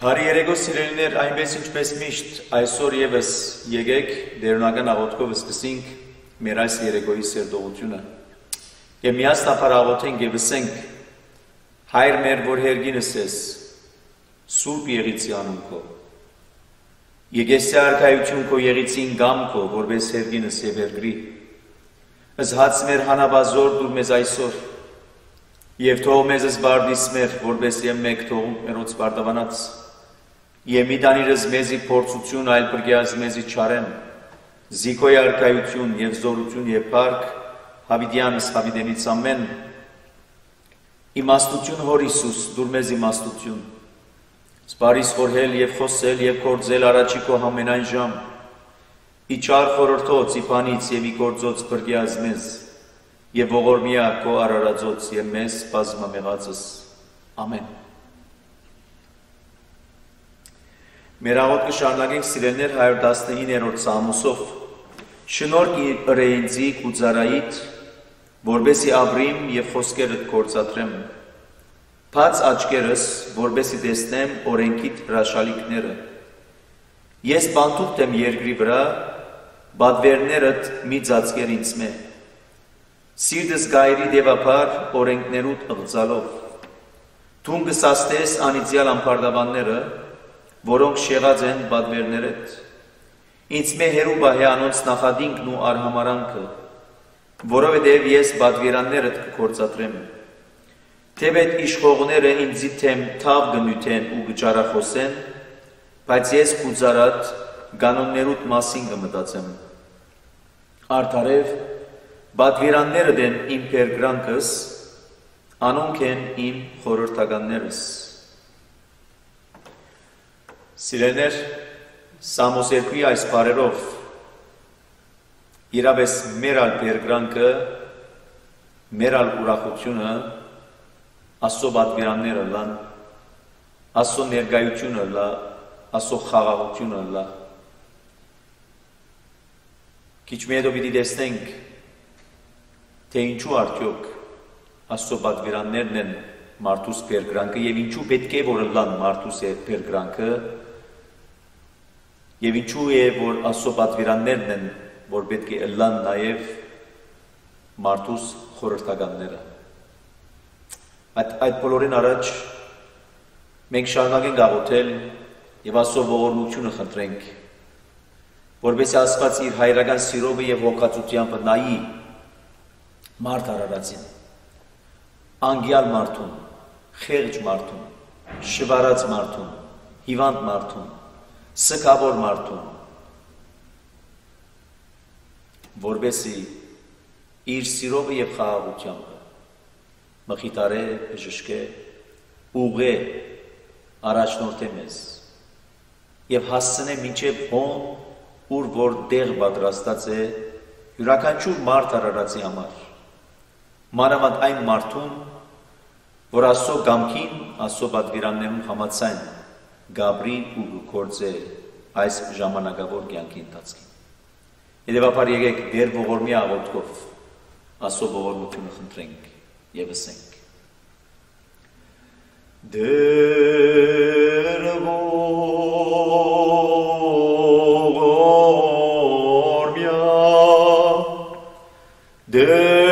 Բարի երեկո սիրելիներ, այնպես ինչպես միշտ այսօր եւս եկեք դերունական աղոթքով սկսենք մեր այս երեկոյի սերտողությունը։ Եվ միասնապար աղոթենք եւ ասենք. Հայր մեր, որ հերգինս ես, Սուրբ Եղիցի անուն քո։ Եկեսի արքայություն քո Եղիցին գամ քո, որպես հերգինս եւ երգրի։ Ըստ մեր հանաբազոր դուր մեզ այսօր եւ թող մեզ զբարդիս մեր, որպես եւ մեկ թողում մերոց բարդավանած։ Եվ մի տանիրս մեզի փորձություն, այլ բրգյազ մեզի չարեմ, զիկոյ արքայություն եւ զորություն եւ փառք, հավիդյանս հավիդենից ամեն, իմաստություն հոր Հիսուս, դուր մեզ իմաստություն, սպարիս խորհել եւ խոսել եւ գործել առաջի քո ամենայն ժամ, ի չար խորհրդոց, ի բանից եւ ի գործոց բրգյազ մեզ, եւ ողորմյա քո արարածոց եւ մեզ բազմամեղածս, ամեն։ Մեր աղոթքը շարունակենք սիրելիներ 119-րդ Սամուսով շնորհք ըրեինձի կուծարայիդ, որբեսի ապրիմ եւ խոսքերդ գործադրեմ, բաց աչքերս, որբեսի տեսնեմ օրենքիդ հրաշալիքները։ Ես բանտուղտ եմ երկրի վրա, բադվերներդ մի ծածկեր ինձ մե։ Սիրտս գայրի դեպապար օրենքներուդ ըղձալով։ Դու կսաստես անիծյալ ամբարտավանները, որոնք շեղած են բադվերներդ, ինձ մե հերու բահե անոնց նախադինքն ու արհամարանքը, որովհետև ես բադվերաններդ կգործադրեմ, թեպետ իշխողները ինձի թեմ թավ գնյութեն ու գճարախոսեն, բայց ես կուծարատ գանոններուտ մասին կմտածեմ, արդարև բադվերաններդ են իմ պերգրանքս, անոնք են իմ խորհրդականներս։ Սիրելիներ, Սամոս 2-ի այս բառերով իրավես մեր ալ պերգրանքը, մեր ալ ուրախությունը Աստծո բադվերանները լան, Աստծո ներկայությունը լա, Աստծո խաղաղությունը լա։ Քիչ մի հետո պիտի տեսնենք, թե ինչու արդյոք Աստծո բադվերաններն են մարդուս պերգրանքը եւ ինչու պետք է որ լան մարդուս պերգրանքը Եվ ինչու է, որ Աստծո պատվիրաններն են, որ պետք է ըլլան նաև մարդուս խորհրդականները։ Այդ բոլորին առաջ մենք շարունակենք աղոթել եւ Աստծո ողորմությունը խնդրենք, որպեսզի Աստված իր հայրական սիրովը եւ հոգացությամբ նայի մարդ արարածին, անգյալ մարդուն, խեղճ մարդուն, շվարած մարդուն, հիվանդ մարդուն, սքավոր մարդուն, որբեսի իր սիրովը եւ խաղաղությամբ մխիտարե, բժշկե, ուղե առաջնորդե մեզ եւ հասցնե մինչեւ հոն, ուր որ դեղ պատրաստած է յուրաքանչյուր մարդ արարածի համար, մանավանդ այն մարդուն, որ Աստծո գամքին, Աստծո պատվիրաններուն համաձայն Գաբրի ու գործե այս ժամանակավոր կյանքի ընթացքին։ Հետևաբար եկեք դեր ողորմի աղոթքով Աստծո ողորմությունը խնդրենք եւ ասենք. Դեր ողորմյա, դեր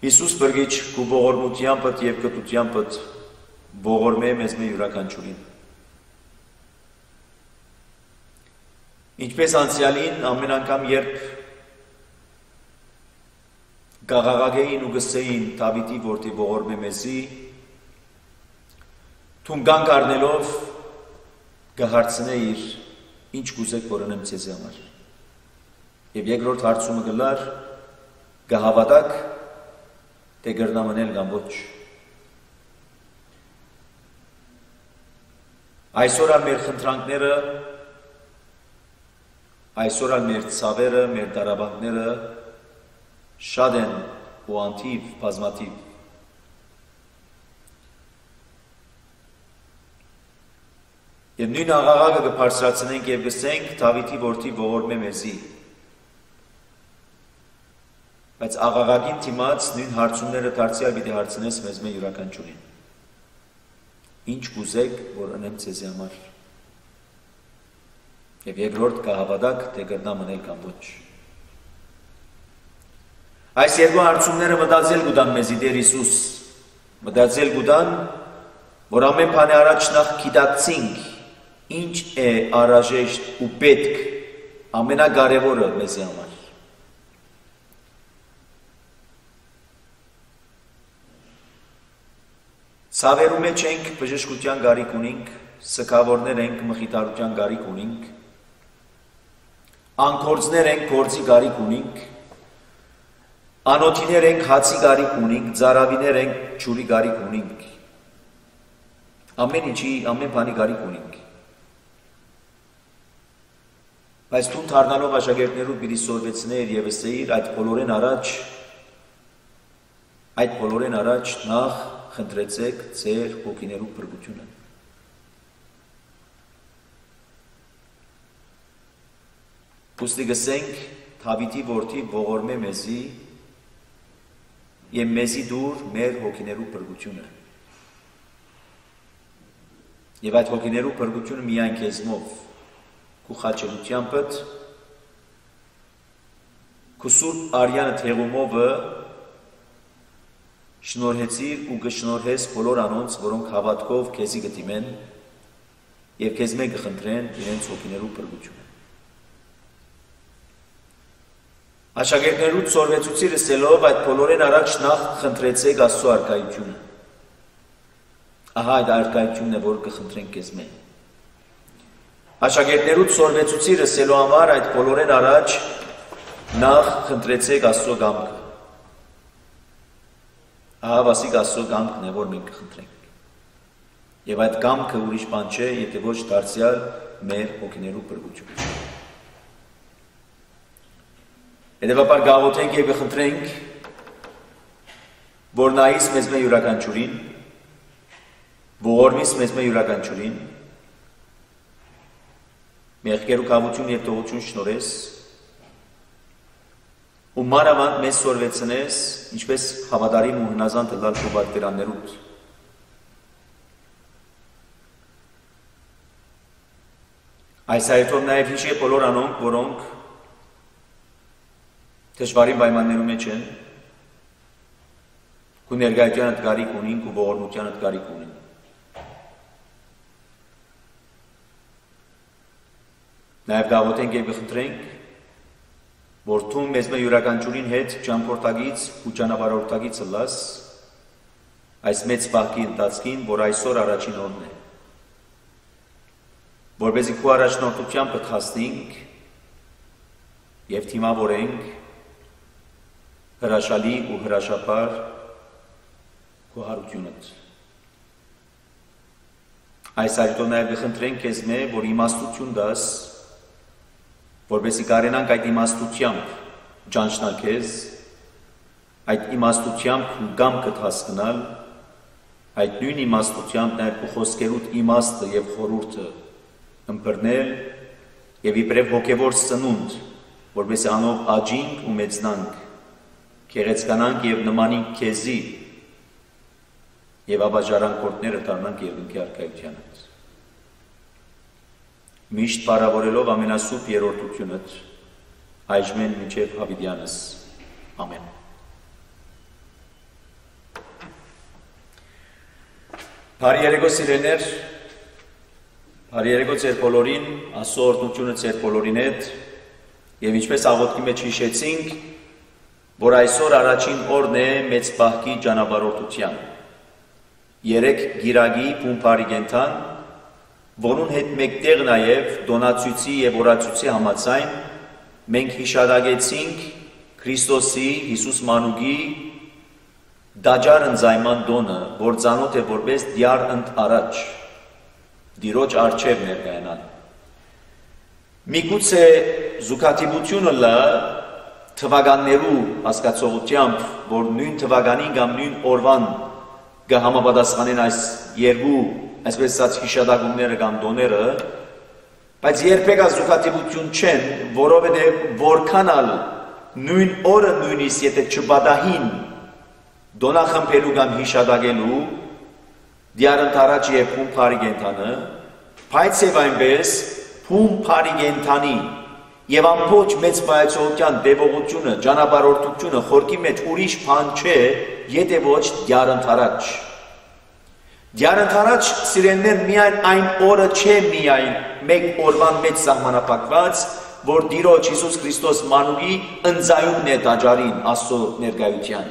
Հիսուս բրգիչ կու ողորմությանպըտ և կտությանպըտ ողորմ է մեզ մեր յուրականչուրին։ Ինչպես անցյալին ամեն անգամ երբ գաղաղագեին ու գսեին Դավիթի որդի ողորմ է մեզի, թունգանք առնելով գահարցնե իր ինչ կուզեք որ ընեմ ձեզի համար։ Եվ երկրորդ հարցումը գլար գահավատակ թե գրնամնել կամ ոչ։ Այսօր ալ մեր խնդրանքները, այսօր ալ մեր ցավերը, մեր դարաբանքները շատ են ու անթիվ, բազմաթիվ։ Եվ նույն աղաղակը կբարձրացնենք և գսենք Դավիթի որդի ողորմ է մեզի։ Բայց աղաղակին թիմաց նույն հարցումները դարձյալ պիտի հարցնես մեզ մեր յուրականչուրին։ Ինչ կուզեք, որ ընեմ ձեզի համար։ Եվ երկրորդ կհավատակ, թե գրնամ ընել կամ ոչ։ Այս երկու հարցումները մտածել գուտան մեզի Տեր Հիսուս, մտածել գուտան, որ ամեն բանի առաջ նախ գիտակցինք, ինչ է անհրաժեշտ ու պետք ամենակարևորը մեզի համար։ Ցավերու մեջ ենք, բժշկության գարիք ունենք, սգավորներ ենք, մխիթարության գարիք ունենք, անկործներ ենք, գործի գարիք ունենք, անոթիներ ենք, հացի գարիք ունենք, ծարավիներ ենք, ջուրի գարիք ունենք, ամեն ինչի, ամեն բանի գարիք ունենք։ Բայց տուն թարնալով աշակերտներու պիտի սորվեցներ և ասեիր այդ բոլորեն առաջ նախ խնդրեցեք ձեր հոգիներու փրկությունը։ Ուստի գսենք Դավիթի որդի ողորմ է մեզի և մեզի դուր մեր հոգիներու փրկությունը։ Եվ այդ հոգիներու փրկությունը միայն քեզմով, քու խաչելությանպդ, քու սուրբ արյանը թեղումովը շնորհեցիր ու կշնորհես բոլոր անոնց, որոնք հավատքով քեզի կդիմեն և քեզ մեկ կխնդրեն իրենց հոգիներու փրկությունը։ Աշակերտներուց սորվեցուցի լսելով այդ բոլորեն առաջ նախ խնդրեցեք Աստծո արքայությունը։ Ահա այդ արքայությունն է, որ կխնդրենք քեզ մեկ։ Աշակերտներուց սորվեցուցի լսելու համար այդ բոլորեն առաջ նախ խնդրեցեք Աստծո կամքը։ Ահա վասիկ Աստծո կամքն է, որ մենք կխնդրենք։ Եվ այդ կամքը ուրիշ բան չէ, եթե ոչ դարձյալ մեր հոգիներու փրկությունը։ Հետևաբար գաղութենք և կխնդրենք, որ նայիս մեզ մե յուրաքանչյուրին, ողորմիս մեզ մե յուրաքանչյուրին, մեղքեր ու կավություն և տողություն շնորհես, ու մանավանդ մեզ սորվեցնես, ինչպես հավատարիմ ու հնազանդ ըլլալ քո բարբերաններուդ։ Այս հայտով նաև հիշի բոլոր անոնք, որոնք դժվարին պայմաններում մեջ են, քո ներկայությանդ կարիք ունին, քո ողորմությանդ կարիք ունին։ Նաև գաղութենք և խնդրենք, որ դու մեզ մե յուրաքանչյուրին հետ ճամփորդագից ու ճանապարհորդագից ըլլաս այս մեծ պահքի ընթացքին, որ այսօր առաջին օրն է, որպեսզի քո առաջնորդությամբ կթասնենք և թիմավորենք հրաշալի ու հրաշապար քո հարությունդ։ Այս այդով նաև կխնդրենք քեզ մե, որ իմաստություն դաս, որպեսզի կարենանք այդ իմաստությամբ ճանչնալ քեզ, այդ իմաստությամբ քո կամքդ հասկանալ, այդ նույն իմաստությամբ նաև քո խոսքերուդ իմաստը և խորհուրդը ըմբռնել և իբրև հոգևոր սնունդ, որպեսզի անով աճինք ու մեծնանք, գեղեցկանանք և նմանինք քեզի և աբաժարանք գործները դառնանք երկնքի արքայությանդ։ Միշտ փառավորելով ամենասուրբ երրորդությունդ, այժմեն մինչև հավիտյանս։ Ամեն։ Բարի երեկո սիրելիներ, բարի երեկո ձեր բոլորին, Աստծո օրհնությունը ձեր բոլորին հետ, և ինչպես աղոթքի մեջ հիշեցինք, որ այսօր առաջին օրն է մեծ պահքի ճանապարհորդության։ 3 գիրագի փումփարի կենդան, որուն հետ մեկտեղ նաև դոնացույցի և օրացույցի համաձայն մենք հիշադակեցինք Քրիստոսի Հիսուս Մանուկի դաջար ընձայման տոնը, որ ծանոթ է որպես դյար ընդ առաջ, Տիրոջ առջև ներկայանալ։ Միգուցե զուգադիպությունը լա թվականներու հասկացողությամբ, որ նույն թվականին կամ նույն օրվան կհամապատասխանեն այս երկու այսպես ասած հիշադակումները կամ տոները, բայց երբեք զուգադիպություն չեն, որովհետև որքան ալ նույն օրը նույնիսկ եթե չպատահին դոնախմբելու կամ հիշադակելու դյարընդ առաջ և փումփարի կենդանը, բայց և այնպես փումփարի կենդանի և ամբողջ մեծ պայծողության տևողությունը, ճանապարհորդությունը խորքի մեջ ուրիշ բան չէ, եթե ոչ դյարընդ առաջ։ Դյարընդ առաջ սիրելիներ միայն այն օրը չէ միայն մեկ օրվան մեջ սահմանափակված, որ Տիրոջ Հիսուս Քրիստոս Մանուկի ընձայումն է տաճարին Աստծո ներկայության։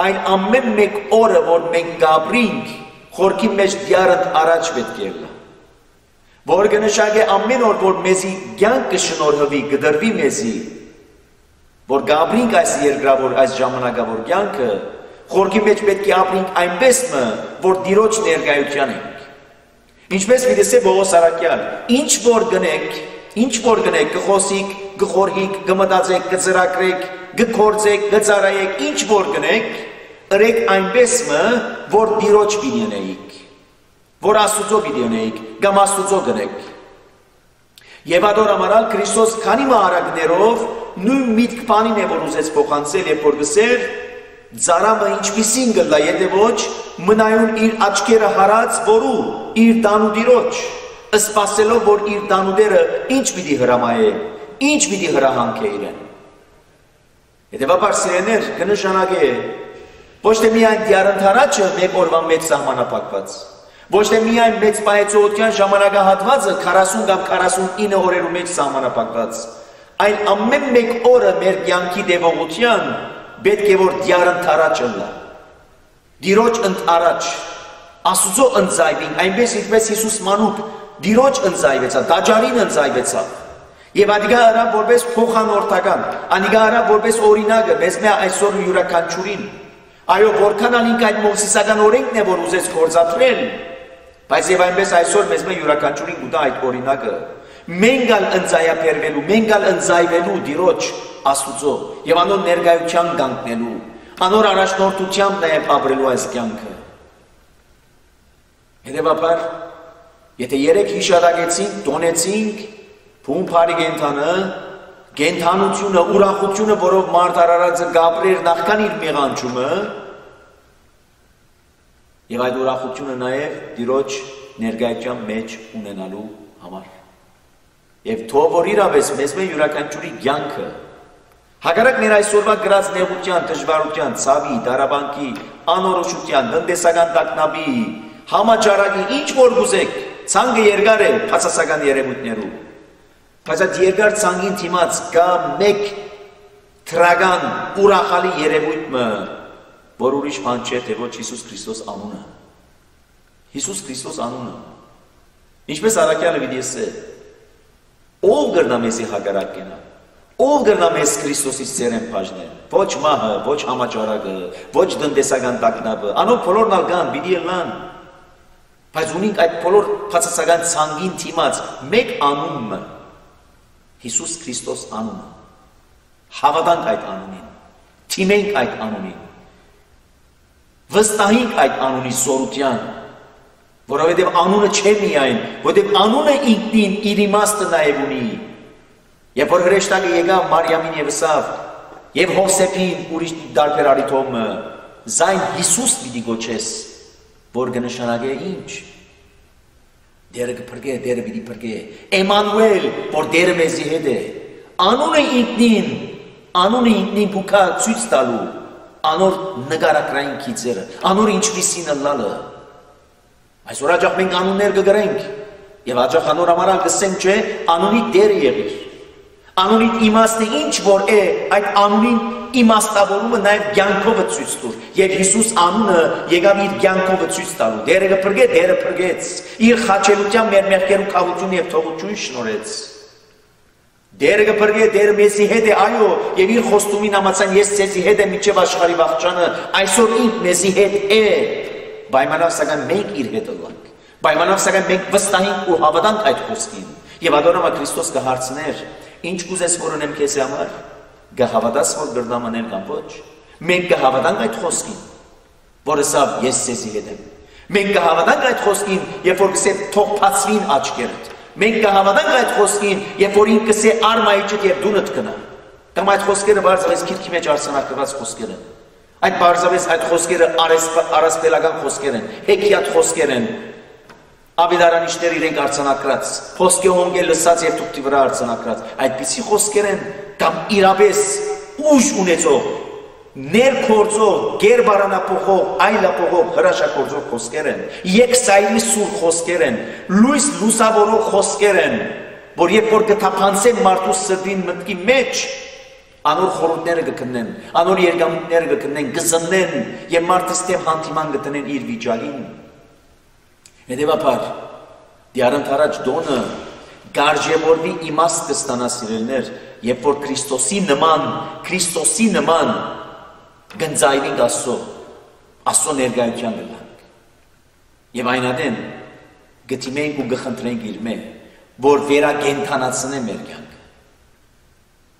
Այն ամեն մեկ օրը, որ մենք գաբրինք, խորքի մեջ դյարընդ առաջ պետք է լա, որ կնշանակե ամեն օր, որ մեզի կյանք կշնորհվի, կդրվի մեզի, որ գաբրինք այս երկրավոր, այս ժամանակավոր կյանքը, խորքի մեջ պետք է ապրենք այնպես մը, որ Տիրոջ ներկայության ենք։ Ինչպես մի տեսե Պողոս առաքյալ, ինչ որ գնեք, կխոսիք, կխորհիք, կմտածեք, կծրագրեք, կգործեք, կծառայեք, ինչ որ գնեք, ըրեք այնպես մը, որ Տիրոջ պիտենեիք, որ Աստուծո պիտենեիք, կամ Աստուծո գնեք։ Եվ ադոր ամարալ Քրիստոս քանի մահարակներով նույն միտք բանին է, որ ուզեց փոխանցել և որ գսեր, ծարամը ինչպիսին գլա, եթե ոչ, մնայուն իր աչքերը հարած, որու իր տանու Տիրոջ, սպասելով, որ իր տանուդերը ինչ պիտի հրամայե, ինչ պիտի հրահանք է իրեն։ Հետևաբար սիրելիներ, կնշանակե ոչ թե միայն դյարընդ առաջը մեկ օրվան մեջ սահմանափակված, ոչ թե միայն մեծ պայծողության ժամանակահատվածը 40 կամ 49 օրերու մեջ սահմանափակված, այլ ամեն մեկ օրը մեր կյանքի տևողության պետք է որ դյարընդ առաջը լա, Տիրոջ ընդառաջ, Աստուծո ընձայվին, այնպես ինչպես Հիսուս Մանուկ Տիրոջ ընձայվեցավ, տաճարին ընձայվեցավ, և ադիգա հրավ որպես փոխանորդական, ադիգա հրավ որպես օրինակը, մեզ մե այսօր յուրաքանչյուրին, այո, որքան ալինք այդ մովսիսական օրենքն է, որ ուզեց գործադրել, բայց և այնպես այսօր մեզ մե յուրաքանչյուրին կուտա այդ օրինակը, մենք ալ ընձայաբերվելու, մենք ալ ընձայվելու Տիրոջ Աստուծո, և անոր ներկայության կանգնելու, Անոր առաջնորդությամբ նաև ապրելու այս կյանքը։ Հետևաբար, եթե երեք հիշարակեցինք, տոնեցինք, փումփարի գենթանությունը, ուրախությունը, որով մարդ արարածը գաբրեր նախքան իր մեղանչումը, եւ այդ ուրախությունը նաև Տիրոջ ներկայության մեջ ունենալու համար։ Եվ թող որ իրավես մեզ յուրաքանչյուրի կյանքը հակառակ մեր այսօրվա գրած նեղության, դժվարության, ցավի, դարաբանքի, անորոշության, տնտեսական տագնապի, համաճարակի, ինչ որ գուզեք, ցանկը երկար է փաստացական երևույթներով։ Բայց այդ երկար ցանկին դիմաց կա մեկ թրագան ուրախալի երևույթը, որ ուրիշ բան չէ, թե ոչ Հիսուս Քրիստոս անունը։ Հիսուս Քրիստոս անունը։ Ինչպես առաքյալը պիտի ասե, ով կրնա մեզի հակառակ կենա, ով կրնա մեզ Քրիստոսից ծերեն բաժնել, ոչ մահը, ոչ համաճարակը, ոչ տնտեսական տագնապը, անոնք բոլորն ալ կան, պիտի ելան։ Բայց ունենք այդ բոլոր փաստացական ցանկին դիմաց մեկ անունը, Հիսուս Քրիստոս անունը։ Հավատանք այդ անունին, թիմենք այդ անունին, վստահենք այդ անունի զորության, որովհետև անունը չէ միայն, որովհետև անունը ինքնին իր իմաստը նաև ունի։ Երբ որ հրեշտակը եկավ Մարիամին եւ ասավ, եւ Հովսեփին ուրիշ դարբեր արիթոմը, զայն Հիսուս պիտի գոչես, որ կնշանակե ինչ։ Դերը կփրկե, դերը պիտի փրկե, Էմանուել, որ դերը մեզի հետ է։ Անունը ինքնին բուքա ցույց տալու, անոր նկարակրային քիծերը, անոր ինչպիսին լալը։ Այսօր աջախ մենք անուններ կգրենք, եւ աջախ անոր համարալ կսենք չէ, անունի դերը եղիր։ Անունի իմաստը ինչ որ է, այդ անունին իմաստավորումը նաև կյանքովը ցույց տուր։ Եվ Հիսուս անունը եկավ իր կյանքովը ցույց տալու։ Դերը կփրկե, դերը փրկեց։ Իր խաչելության մեր մեղքերու քավություն եւ թողություն շնորհեց։ Դերը կփրկե, դերը մեզի հետ է, այո, եւ իր խոստումին համաձայն ես ցեզի հետ եմ մինչեւ աշխարհի վաղճանը, այսօր ինք մեզի հետ է։ Պայմանով սակայն մենք իր հետ ըլլանք։ Պայմանով սակայն մենք վստահենք ու հավատանք այդ խոսքին։ Եվ ադոնամա Քրիստոս կհարցներ, ինչ կուզես որ ունեմ քեզ համար, կհավատաս որ գրնամ անել կամ ոչ։ Մենք կհավատանք այդ խոսքին, որ ասավ ես ցեզի հետ եմ։ Մենք կհավատանք այդ խոսքին, երբ որ կսե թող բացվին աչքերդ։ Մենք կհավատանք այդ խոսքին, երբ որ ինքը կսե արմայիչդ եւ դունդ կնա։ Կամ այդ խոսքերը բարձրապես քիրքի մեջ արցանակված խոսքեր են։ Այդ բարձրապես այդ խոսքերը արասպելական խոսքեր են, հեքիաթ խոսքեր են։ Աբիդարանիչներ իրենք արցանակրած, խոսքի հոնգե լսած եւ թուղթի վրա արցանակրած, այդպիսի խոսքեր են կամ իրապես ուժ ունեցող, ներքործող, գերբարանափոխող, այլափոխող, հրաշագործող խոսքեր են, եկսայրի սուր խոսքեր են, լույս լուսավորող խոսքեր են, որ երբ որ կթափանցեն մարդու սրտին մտքի մեջ, անոր խորհուրդները կքննեն, անոր երկամուտները կքննեն, կզննեն եւ մարդը ստեմ հանդիման կտնեն իր վիճակին։ Հետևաբար, դիարընթ առաջ դոնը գարժևորվի իմաստ կստանա սիրելներ, երբ որ Քրիստոսի նման գնձայվինք Աստծո ներկայության գլանք։ Եվ այնադեն գտիմենք ու գխնդրենք իր մե, որ վերագենթանացնե մեր կյանքը։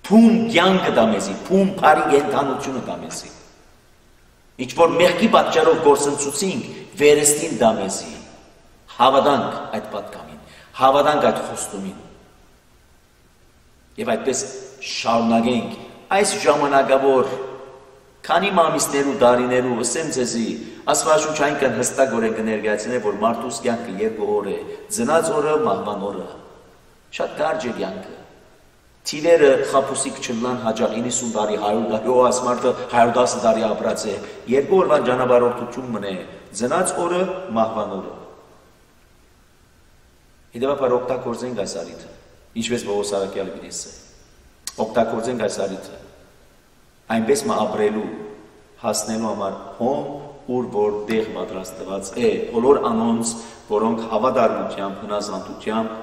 Փում կյանքը դա մեզի, փում բարի գենթանությունը դա մեզի։ Ինչ որ մեղքի պատճառով գործընծուցինք, վերստին դա մեզի։ Հավատանք այդ պատկամին, հավատանք այդ խոստումին։ Եվ այդպես շարունակենք այս ժամանակավոր քանի ամիսներու դարիներու ասեմ ձեզի Աստվածաշունչը այնքան հստակորեն կներկայացնե, որ մարդուս կյանքը երկու օր է, ծնած օրը, մահվան օրը։ Շատ կարճ է կյանքը։ Թիվերը խապուսիկ չլան հաջող 90 տարի, 100 տարի, ու այս մարդը 110 տարի ապրած է։ Երկու օրվան ճանապարհորդություն մնե, ծնած օրը, մահվան օրը։ Հետևաբար օգտագործենք այս առիթը, ինչպես Պողոս առաքյալը պիտի ասե։ Օգտագործենք այս առիթը, այնպես մա ապրելու, հասնելու համար հոմ, ուր որ դեղ պատրաստված է, բոլոր անոնց, որոնք հավատարմությամբ, հնազանդությամբ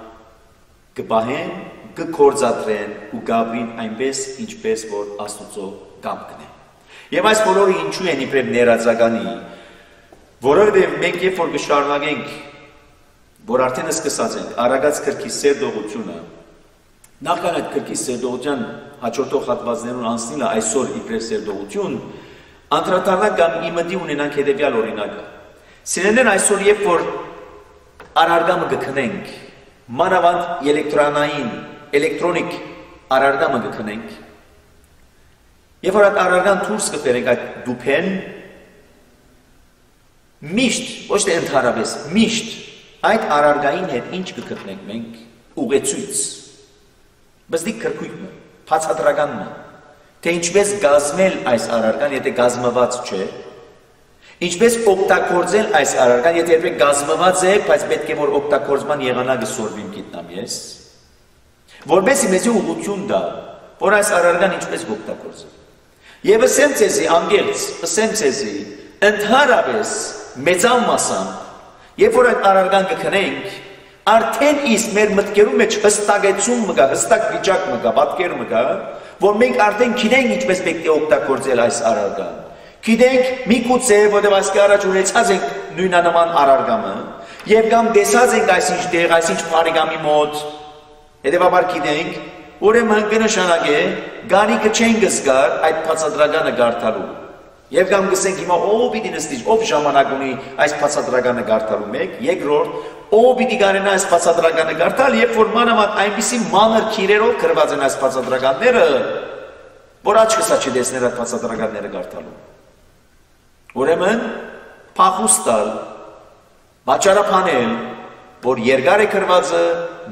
կպահեն, կգործադրեն ու գաբրին այնպես, ինչպես որ Աստուծո կամքն է։ Եվ այս բոլորը ինչու են իբրև ներածականի, որովհետև մենք երբ որ կշարունակենք, որ արդեն սկսած ենք, արագած կրքի սերտողությունը, նախքան այդ կրքի սերտողության հաջորդող հատվածներուն անցնելը այսօր իբրև սերտողություն, անդրադառնանք կամ իմդի ունենանք հետևյալ օրինակը։ Սիրելիներ, այսօր երբ որ առարգամը կքնենք, մանավանդ էլեկտրոնիկ առարգամը կքնենք, երբ որ այդ առարգան դուրս կբերենք այդ դուփեն, միշտ, ոչ թե ընդհանրապես, միշտ այդ առարգային հետ ինչ կգտնենք մենք, ուղեցույց, բզդիկ քրքույկը, բացատրականը, թե ինչպես գազմել այս առարգան, եթե գազմված չէ, ինչպես օգտագործել այս առարգան, եթե երբեք գազմված է, բայց պետք է որ օգտագործման եղանակը սորվիմ գիտնամ ես, որպեսզի մեզի ուղղություն տա, որ այս առարգան ինչպես օգտագործել։ Եվ ասեմ ձեզի, անգերց, ասեմ ձեզի, ընդհանրապես մեծան մասամբ, երբ որ այդ առարգան կքնենք, արդեն իսկ մեր մտքերում մեջ հստակեցում մգա, հստակ վիճակ մգա, պատկեր մգա, որ մենք արդեն գիտենք ինչպես պետք է օգտագործել այս առարգան։ Գիտենք միգուցե, որտեղ այսքի առաջ ունեցած ենք նույնանման առարգամը, եւ կամ տեսած ենք այսինչ տեղ, այսինչ բարեկամի մոտ, հետեւաբար գիտենք, ուրեմն կնշանակե գանիկը չեն գսկար այդ բացատրականը գարտալու։ Եվ կամ գսենք հիմա ով պիտի նստի, ով ժամանակ ունի այս բացատրականը գարտալու մեկ, երկրորդ, ով պիտի կարենա այս բացատրականը գարտալ, երբ որ մանավանդ այնպիսի մանր քիրերով գրված են այս բացատրականները, որ աչքսա չտեսներ այդ բացատրականները գարտալու։ Ուրեմն փախուստալ, վաճառապանել, որ երկար է գրվածը,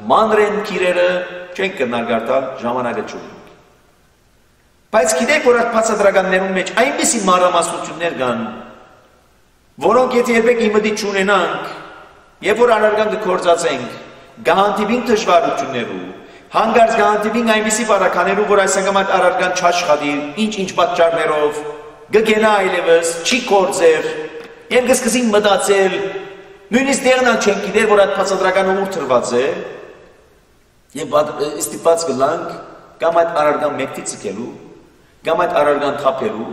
մանր են քիրերը, չենք կրնար գարտալ, ժամանակը չունենք։ Բայց գիտեք, որ այդ բացատրականներում մեջ այնպիսի մանրամասնություններ կան, որոնք եթե երբեք իմդի չունենանք, երբ որ առարգան կգործածենք, կհանդիպենք դժվարություններով, հանկարծ կհանդիպենք այնպիսի բարականերով, որ այս անգամ այդ առարգան չաշխատի, ինչ պատճառներով, կգենա այլևս, չի գործեր, եւ կսկսենք մտածել, նույնիսկ դեռնալ չենք գիտեր, որ այդ բացատրականը ուր թրված է, եւ ստիպված կլանք կամ այդ առարգան մեկտի ցկելու, կամ այդ առարգան թափելու,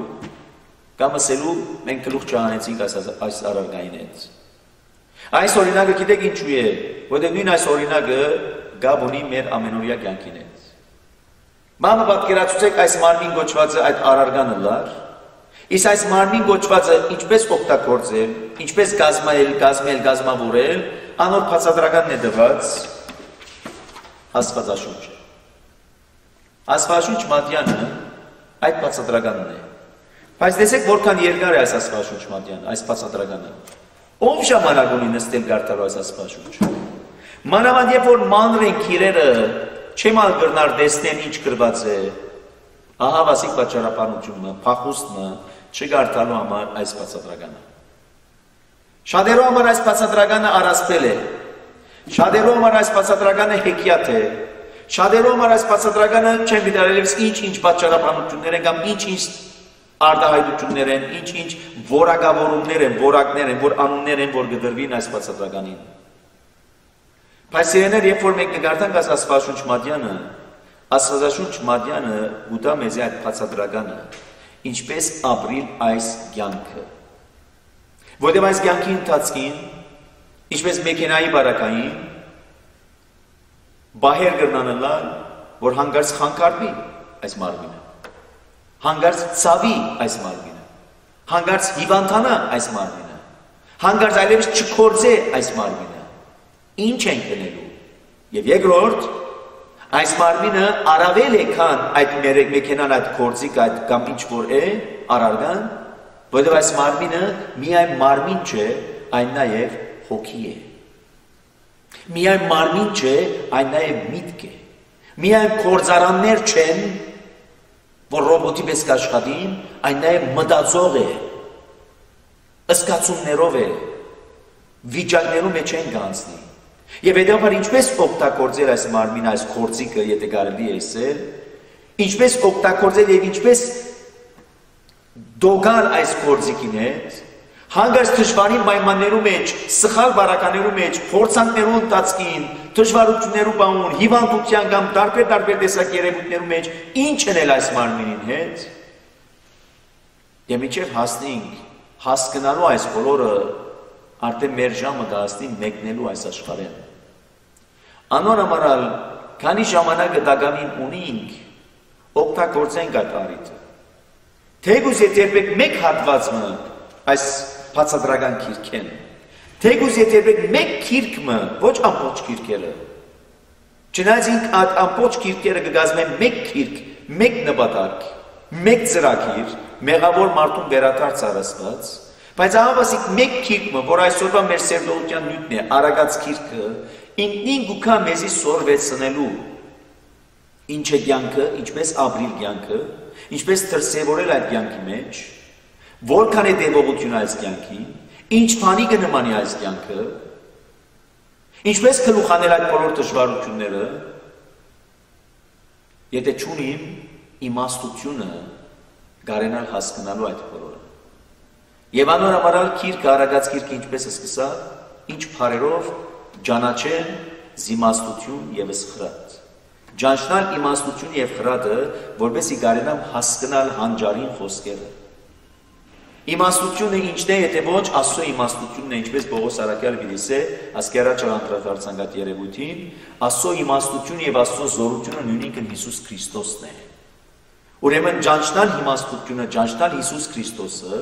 կամ ասելու մենք գլուխ չհանեցինք այս առարգային հետ։ Այս օրինակը գիտեք ինչու է, որտեղ նույն այս օրինակը գաբ ունի մեր ամենօրյա կյանքին հետ։ Մամը պատկերացուցեք այս մարմին գոչվածը այդ առարգանը լար, իսկ այս մարմին գոչվածը ինչպես օգտագործել, ինչպես գազմավորել, անոր բացատրականն է դված Աստվածաշունչը։ Աստվածաշունչ մատյանը այդ բացատրականն է։ Բայց տեսեք որքան երկար է այս Աստվածաշունչ մատյանը, այս բացատրականը։ Ով ժամանակ ունի նստել գարտալու այս Աստվածաշունչը։ Մանավանդ երբ որ մանր են քիրերը, չեմալ գրնար տեսնեն ինչ գրված է։ Ահա վասիկ պատճառաբանությունը, փախուստը չգարտալու համար այս բացատրականը։ Շատերու համար այս բացատրականը առասպել է։ Շատերու համար այս բացատրականը հեքիաթ է։ Շատերու համար այս բացատրականը չեն դիտարկել ինչ պատճառաբանություններ են կամ ինչ արտահայտություններ են, ինչ որակավորումներ են, որակներ են, որ անուններ են, որ գդրվին այս բացատրականին։ Բայց սիրելիներ, երբ որ մենք կգարտանք այս Աստվածաշունչ մատյանը, Աստվածաշունչ մատյանը գուտա մեզ այդ բացատրականը, ինչպես ապրիլ այս կյանքը։ Որտեղ այս կյանքի ընթացքին, ինչպես մեքենայի բարակային, բահեր կրնանալան, որ հանգարց խանգարվի այս մարմինը, հանգարց ցավի այս մարմինը, հանգարց հիվանդանա այս մարմինը, հանգարց այլևս չքործե այս մարմինը, ինչ ենք կնելու, և երկրորդ, այս մարմինը առավել է քան այդ մեքենան այդ կործիկ այդ կամ ինչ որ է, առարգան, որտեղ այս մարմինը միայն մարմին չէ, այն նաև հոգի է։ Միայն մարմին չէ, այն նաև միտք է։ Միայն կործարաններ չեն, որ ռոբոտի պես կաշխատին, այն նաև մտածող է, ըսկացումներով է, վիճակներում է չեն գանցնի։ Եվ հետևաբար ինչպես օգտագործել այս մարմին, այս կործիկը, եթե կարելի է ասել, ինչպես օգտագործել եւ ինչպես դոգալ այս կործիկին հետ, հանգարց դժվարին պայմաններու մեջ, սխալ բարականերու մեջ, փորձանքներու ընթացքին, դժվարություններու բանուն, հիվանդության կամ տարբեր տեսակ երևույթներու մեջ, ինչ անել այս մարմինին հետ, եւ մինչեւ հասնենք հասկանալու այս բոլորը, արդեն մեր ժամը կհասնի մեկնելու այս աշխարհին։ Անոր համարալ, քանի ժամանակը դակամին ունենք, օգտագործենք այդ առիթը։ Թեգուզ երբեք մեկ հատվածը այս բացատրական քիրքեն։ Թեգուզ երբեք մեկ քիրքը, ոչ ամբողջ քիրքերը։ Չնայած ինք ամբողջ քիրքերը կգազմեն մեկ քիրք, մեկ նպատակ, մեկ ծրագիր, մեղավոր մարդուն վերադարձ արասված, բայց ահավասիկ մեկ քիրքը, որ այսօրվա մեր սերտողության նյութն է, արագած քիրքը, ինքնին գուքա մեզի սորվեցնելու ինչ է կյանքը, ինչպես ապրիլ կյանքը, ինչպես դրսևորել այդ կյանքի մեջ, որքան է դեպողություն այս կյանքի, ինչ բանի կնմանի այս կյանքը, ինչպես գլուխանել այդ բոլոր դժվարությունները, եթե չունիմ իմաստությունը կարենալ հասկանալու այդ բոլորը։ Եվ անորամարալ քիրքը, արագած քիրքը ինչպես է սկսա, ինչ բարերով ճանաչեն զիմաստություն եւ խրատ։ Ճանչնալ իմաստություն եւ խրատը, որպեսզի կարենամ հասկանալ հանճարին խոսքերը։ Իմաստությունը ինչն է, եթե ոչ Աստծո իմաստությունն է, ինչպես Պողոս Արաքյալը գիտի, ասկերաճար անդրադարձանք երևույթին, Աստծո իմաստությունը եւ Աստծո զորությունը նույնինք Հիսուս Քրիստոսն է։ Ուրեմն ճանչնալ իմաստությունը, ճանչնալ Հիսուս Քրիստոսը,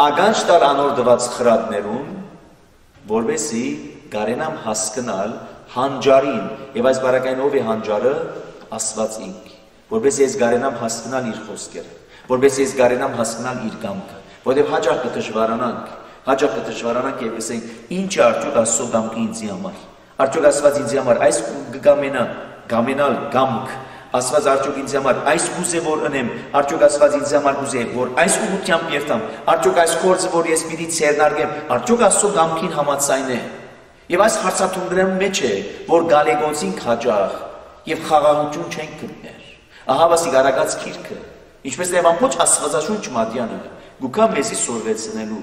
ագանջ տալ անոր դված խրատներուն, որպեսզի կարենամ հասկանալ հանճարին, եւ այս բարակային ով է հանճարը, Աստված ինք, որպեսզի ես կարենամ հասկանալ իր խոսքերը, որպեսզի ես կարենամ հասկանալ իր կամքը, որտեղ հաճախ կդժվարանանք եւ ասենք, ինչ է արդյոք Աստծո կամքը ինձի համար, արդյոք Աստված ինձի համար այս կամենալ կամք, Աստված արդյոք ինձ համար այս կուզե որ ընեմ, արդյոք Աստված ինձ համար կուզե որ այս ուղղությամբ երթամ, արդյոք այս գործը որ ես պիտի ցերնարգեմ, արդյոք Աստծո կամքին համաձայն է։ Եվ այս հարցաթումների մեջ է, որ գալեգոնցին հաճախ եւ խաղաղություն չեն գտներ։ Ահավասիկ արագած քիրքը, ինչպես նաեւ ամբողջ Աստվածաշունչ մատյանը, գուքա մեզի սորվեցնելու,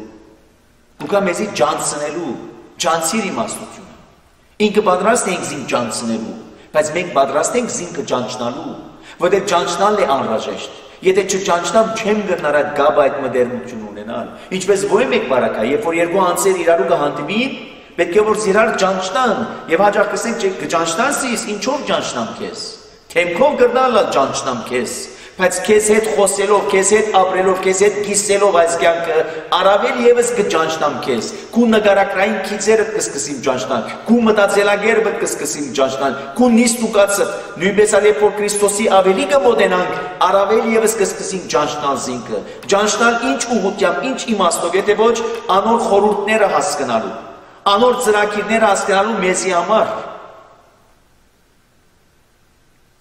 գուքա մեզի ջանցնելու, ջանցիր իմաստությունը։ Ինքը պատրաստ է ինքզին ջանցնելու, բայց մենք պատրաստ ենք զինքը ջանչնալու, որտեղ ջանչնալն է անհրաժեշտ։ Եթե չջանչնամ, չեմ գնար այդ գաբը այդ մտերմություն ունենալ։ Ինչպես ո՞ր մեկ բարակա, երբ որ երկու անձեր իրարու կհանդիպին, պետք է որ իրար ջանչնան, եւ հաճախ կսենք կջանչնան սիս, ինչով ջանչնամ քեզ։ Թեմքով գրնալա ջանչնամ քեզ, բայց քեզ հետ խոսելով, քեզ հետ ապրելով, քեզ հետ կիսելով այս կյանքը, առավել եւս կջանչնամ քեզ։ Քու նկարակրային քիծերը կսկսին ջանչնալ, քու մտածելագերբը կսկսին ջանչնալ, քու նիստուկացը, նույնպես այլ որ Քրիստոսի ավելի կմոտենանք, առավել եւս կսկսին ջանչնալ զինքը։ Ջանչնալ ինչ ուղղությամբ, ինչ իմաստով, եթե ոչ անոր խորհուրդները հասկանալու, անոր ծրագիրները հասկանալու մեզի համար։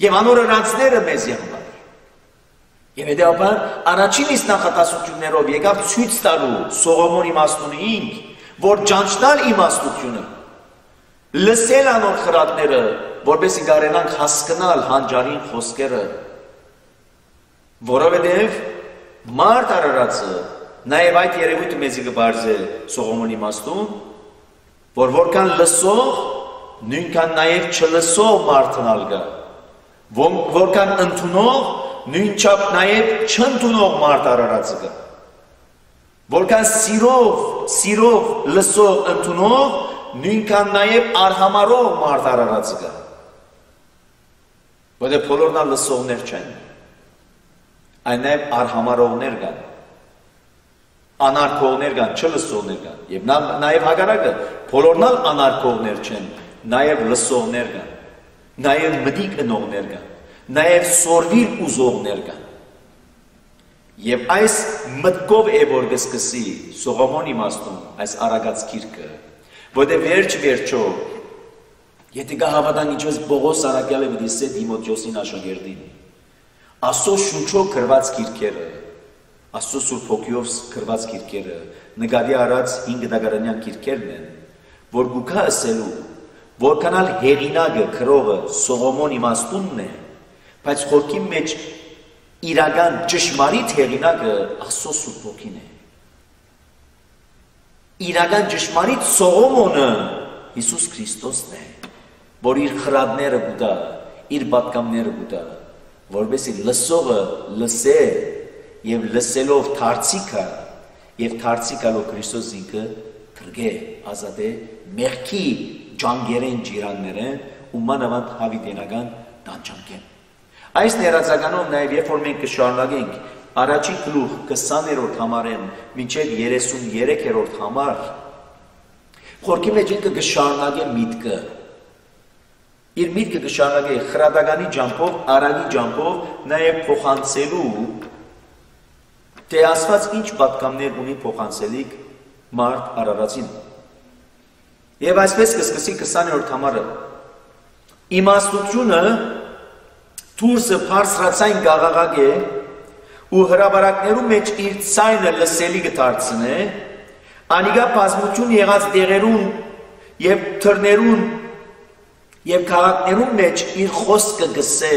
Եվ անոր առանցները մեզի համար։ Եվ հետևաբար առաջին իսկ նախատասություններով եկավ ցույց տալու Սողոմոն իմաստունին, որ ջանչնալ իմաստությունը, լսել անոր խրատները, որպեսզի կարենանք հասկանալ հանճարին խոսքերը, որովհետև մարդ արարածը, նաև այդ երևույթը մեզի կբարձե Սողոմոն իմաստուն, որ որքան լսող, նույնքան նաև չլսող մարդն ալգա, որքան ընդունող, նույնչափ նաև չընդունող մարդ արարածը կա։ Որքան սիրով լսող ընդունող, նույնքան նաև արհամարող մարդ արարածը կա։ Որտեղ բոլորն ալ լսողներ չեն, այն նաև արհամարողներ կան, անարգողներ կան, չլսողներ կան, եւ նաև հակառակը, բոլորն ալ անարգողներ չեն, նաև լսողներ կան, նաև մտիկ ընողներ կան, նաև սորվիր ուզողներ կան։ Եվ այս մտքով է որ կսկսի Սողոմոն իմաստուն այս արագած քիրքը, որտեղ վերջո, եթե կհավատան ինչպես Պողոս Արաքյալը դիսե Տիմոթեոսին աշակերտին, Աստծո շունչով գրված քիրքերը, Աստծո Սուրբ Հոգիով գրված քիրքերը, նկատի առած 5 դագարանյան քիրքերն են, որ գուքա ասելու, որքանալ հեղինակը քրողը Սողոմոն իմաստունն է, բայց խորքի մեջ իրական ճշմարիտ հեղինակը Աստծո Սուրբ Հոգին է։ Իրական ճշմարիտ Սողոմոնը Հիսուս Քրիստոսն է, որ իր խրատները գուտա, իր պատկամները գուտա, որպեսզի լսողը լսե եւ լսելով դարձիկա եւ դարձիկալով Քրիստոս ինքը թրգե ազատե մեղքի ջանգերեն ջիրաններեն ու մանավանդ հավիտենական տանջանքեն։ Այս ներածականով նաև երբ որ մենք կշարունակենք Առաջի գլուխ 20-րդ համարեն մինչև 33-րդ համար խորքի մեջ ինքը կշարունակե միտքը իր միտքը կշարունակե խրադագանի ջամփով, արագի ջամփով նաև փոխանցելու թե Աստված ինչ պատկամներ ունի փոխանցելիք մարդ արարածին եւ այսպես կսկսի 20-րդ համարը իմաստությունը դուրսը բարձրացային գաղաղակ է ու հրաբարակներու մեջ իր ցայնը լսելի կդարձնե անիգա բազմություն եղած դեղերուն եւ թռներուն եւ քաղաքներուն մեջ իր խոսքը գսե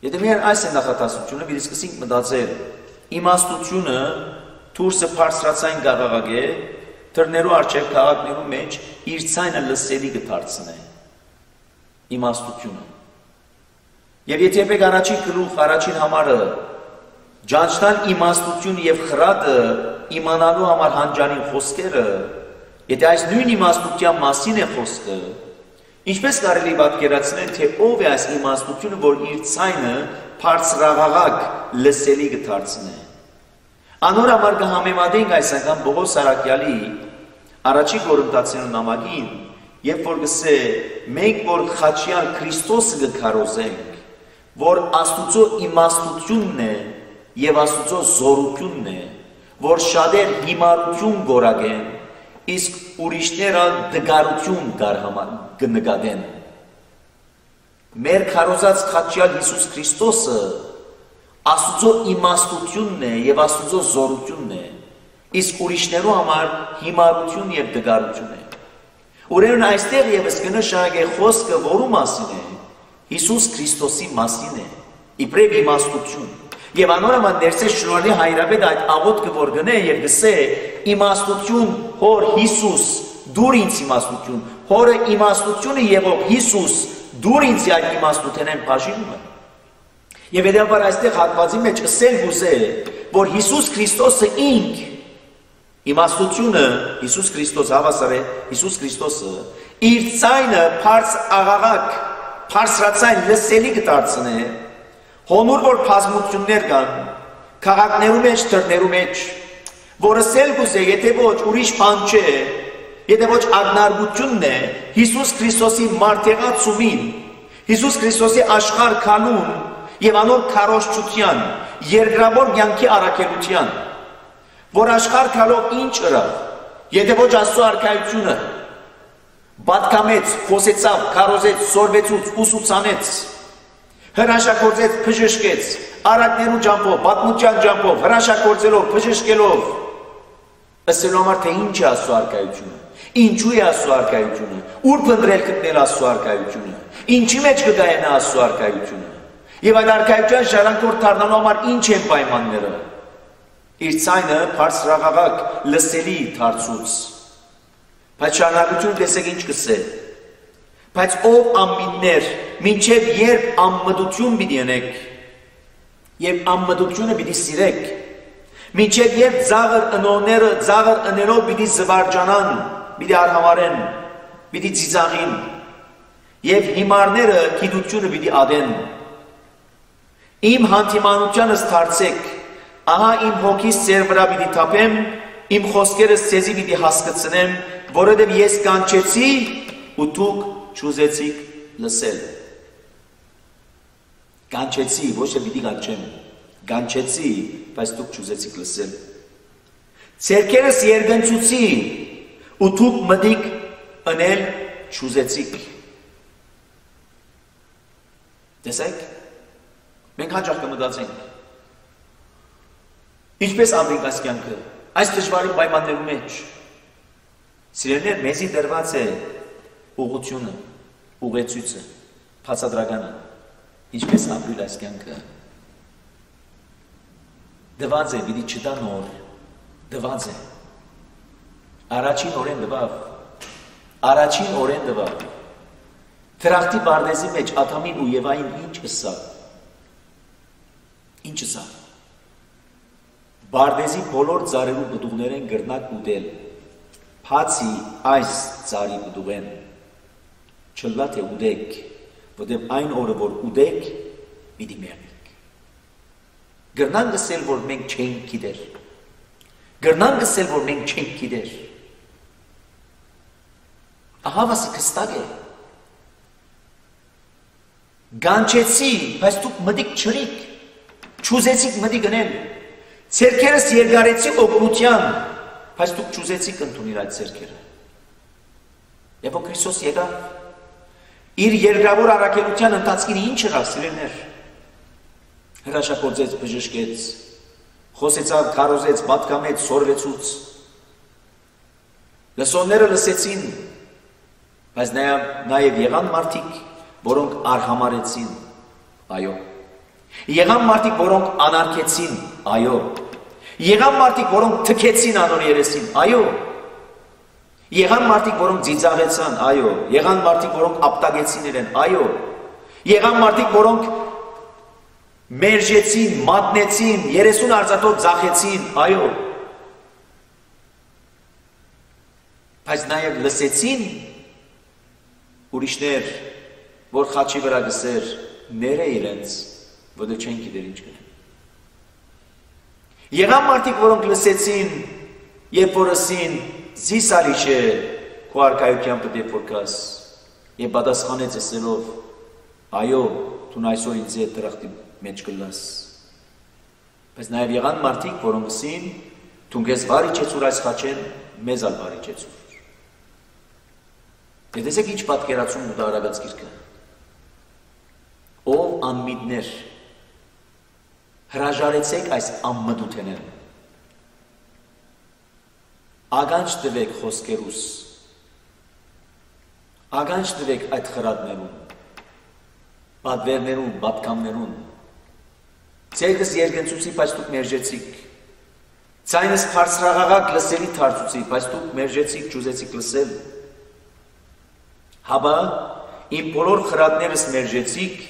եթե մեր այս է նախատասությունը бид սկսենք մտածել իմաստությունը դուրսը բարձրացային գաղաղակ է թռներու արչեւ քաղաքներու մեջ իր ցայնը լսելի կդարձնե իմաստությունը Եվ եթե եպեք առաջին գլուխ, առաջին համարը ջանչնալ իմաստություն եւ խրատը իմանալու համար հանջանին խոսքերը, եթե այս նույն իմաստության մասին է խոսքը, ինչպես կարելի պատկերացնել, թե ով է այս իմաստությունը, որ իր ցայնը բարձրաղաղակ լսելի կդարձնե։ Անոր համար կհամեմատենք այս անգամ Պողոս Արաքյալի առաջին Կորինթացիներուն նամակին, երբ որ գսե մենք որ խաչյալ Քրիստոսը կքարոզենք որ Աստուծո իմաստությունն է եւ Աստուծո զորությունն է, որ շատեր հիմարություն գորագեն, իսկ ուրիշները դգարություն կնկատեն։ Մեր քարոզած խաչյալ Հիսուս Քրիստոսը Աստուծո իմաստությունն է եւ Աստուծո զորությունն է, իսկ ուրիշներու համար հիմարություն եւ դգարություն է։ Ուրեմն այստեղ եւս կնշանակե խոսքը որու մասին է Հիսուս Քրիստոսի մասին է, իբրև իմաստություն, և անորոման ներսես շնորհալի հայրապետ այդ աղոթքը որ գնե և գսե իմաստություն հոր Հիսուս, դուր ինձ իմաստություն, հորը իմաստությունը եղող Հիսուս, դուր ինձ այդ իմաստութեն են բաժինումը։ Եվ հետևաբար այստեղ հատվածի մեջ ասել գուզե, որ Հիսուս Քրիստոսը ինք, իմաստությունը, Հիսուս Քրիստոս հավասար է, Հիսուս Քրիստոսը, իր ցայնը բարձ աղաղակ Փարսրացային լսելի կդարձնե, հոնուր որ բազմություններ կան, քաղաքներու մեջ, թռներու մեջ, որը սել գուզե, եթե ոչ ուրիշ բան չէ, եթե ոչ ագնարգությունն է, Հիսուս Քրիստոսի մարդեղացումին, Հիսուս Քրիստոսի աշխարհ քանուն եւ անոր քարոզչության, երկրավոր կյանքի առաքելության, որ աշխարհ քալով ինչ ըրավ, եթե ոչ Աստծո արքայությունը Բատկամեց, խոսեցավ, քարոզեց, սորվեցուց, ուսուցանեց, հրաշագործեց, բժշկեց, արակներու ջամփով, պատմության ջամփով, հրաշագործելով, բժշկելով, ասելու համար թե ինչ է Աստծո արքայությունը, ինչու է Աստծո արքայությունը, ուր փնտրել գտնել Աստծո արքայությունը, ինչի մեջ կգայնա Աստծո արքայությունը, եւ այդ արքայության ժառանգորդ դառնալու համար ինչ են պայմանները, իր ցայնը բարձրաղաղակ լսելի դարձուց Բայց շարունակություն տեսեք ինչ կսե, բայց ով ամմիններ, մինչև երբ ամմդություն պիտի ենեք, և ամմդությունը պիտի սիրեք, մինչև երբ ձաղր ընողները ձաղր ընելով պիտի զվարջանան, պիտի արհամարեն, պիտի ծիծաղին, և հիմարները գիտությունը պիտի ադեն, իմ հանդիմանությանս դարձեք, ահա իմ հոգիս ձեր վրա պիտի թափեմ, իմ խոսքերս ձեզի պիտի հասկացնեմ, որովհետև ես կանչեցի ու դուք չուզեցիք լսել։ Կանչեցի, ոչ թե պիտի կանչեմ, կանչեցի, բայց դուք չուզեցիք լսել։ Ձեռքերս երգնցուցի ու դուք մտիկ ընել չուզեցիք։ Տեսեք, մենք հաճախ կմտածենք, ինչպես ապրենք այս կյանքը, այս դժվարին պայմաններու մեջ։ Սիրելիներ, մեզի դրված է ուղղությունը, ուղեցույցը, բացատրականը, ինչպես ապրել այս կյանքը։ Դված է, պիտի չտա նոր, դված է։ Առաջին օրեն դվավ, առաջին օրեն դվավ։ Թրախտի բարդեզի մեջ Ադամին ու Եվային ինչ ըսավ։ Ինչ ըսավ։ Բարդեզի բոլոր ծառերու բդուղներեն գրնակ ուտել, բացի այս ծառի բդուղեն, չլա թե ուտեք, որտեղ այն օրը որ ուտեք, պիտի մեռնեք։ Գրնան գսել, որ մենք չենք գիտեր։ Գրնան գսել, որ մենք չենք գիտեր։ Ահա վասի կստակ է։ Գանչեցի, բայց դուք մտիկ չրիք, չուզեցիք մտիկ գնել, ձերքերս երկարեցիք օգնության, բայց դուք չուզեցիք ընդունել այդ ձերքերը։ Եվ որ Քրիստոս եկավ, իր երկրավոր առաքելության ընթացքին ինչ եղավ, սիրելիներ, հրաշագործեց, բժշկեց, խոսեցավ, քարոզեց, պատկամեց, սորվեցուց, լսողները լսեցին, բայց նաև եղան մարդիկ, որոնք արհամարեցին, այո, եղան մարդիկ, որոնք անարգեցին, այո, եղան մարդիկ, որոնք թքեցին անոր երեսին, այո, եղան մարդիկ, որոնք ձիծաղեցան, այո, եղան մարդիկ, որոնք ապտագեցին իրեն, այո, եղան մարդիկ, որոնք մերժեցին, մատնեցին, 30 արծաթով ձախեցին, այո, բայց նաև լսեցին ուրիշներ, որ խաչի վրա գսեր, ները իրենց, որը չեն գիտեր ինչ կրեն։ Եղան մարդիկ, որոնք լսեցին, երբ որ ասին, զիսալիշ է, քո արքայության պետք է որ կաս, եւ պատասխանեց ասելով, այո, դու այսօր ինձ հետ դրախտի մեջ կլաս։ Բայց նաև եղան մարդիկ, որոնք ասին, դու քեզ բարի չեցուր այս խաչեն, մեզ ալ բարի չեցուր։ Եվ տեսեք ինչ պատկերացում ու դարագած գիրքը։ Ով անմիդներ, հրաժարեցեք այս ամմդութենեն։ Ագանջ տվեք խոսքերուս, ագանջ տվեք այդ խրատներուն, պատվերներուն, պատկամներուն, ձերքս երգենցուցի, բայց դուք մերժեցիք, ձայնս բարձրաղաղակ լսելի թարցուցի, բայց դուք մերժեցիք, չուզեցիք լսել, հաբա իմ բոլոր խրատներս մերժեցիք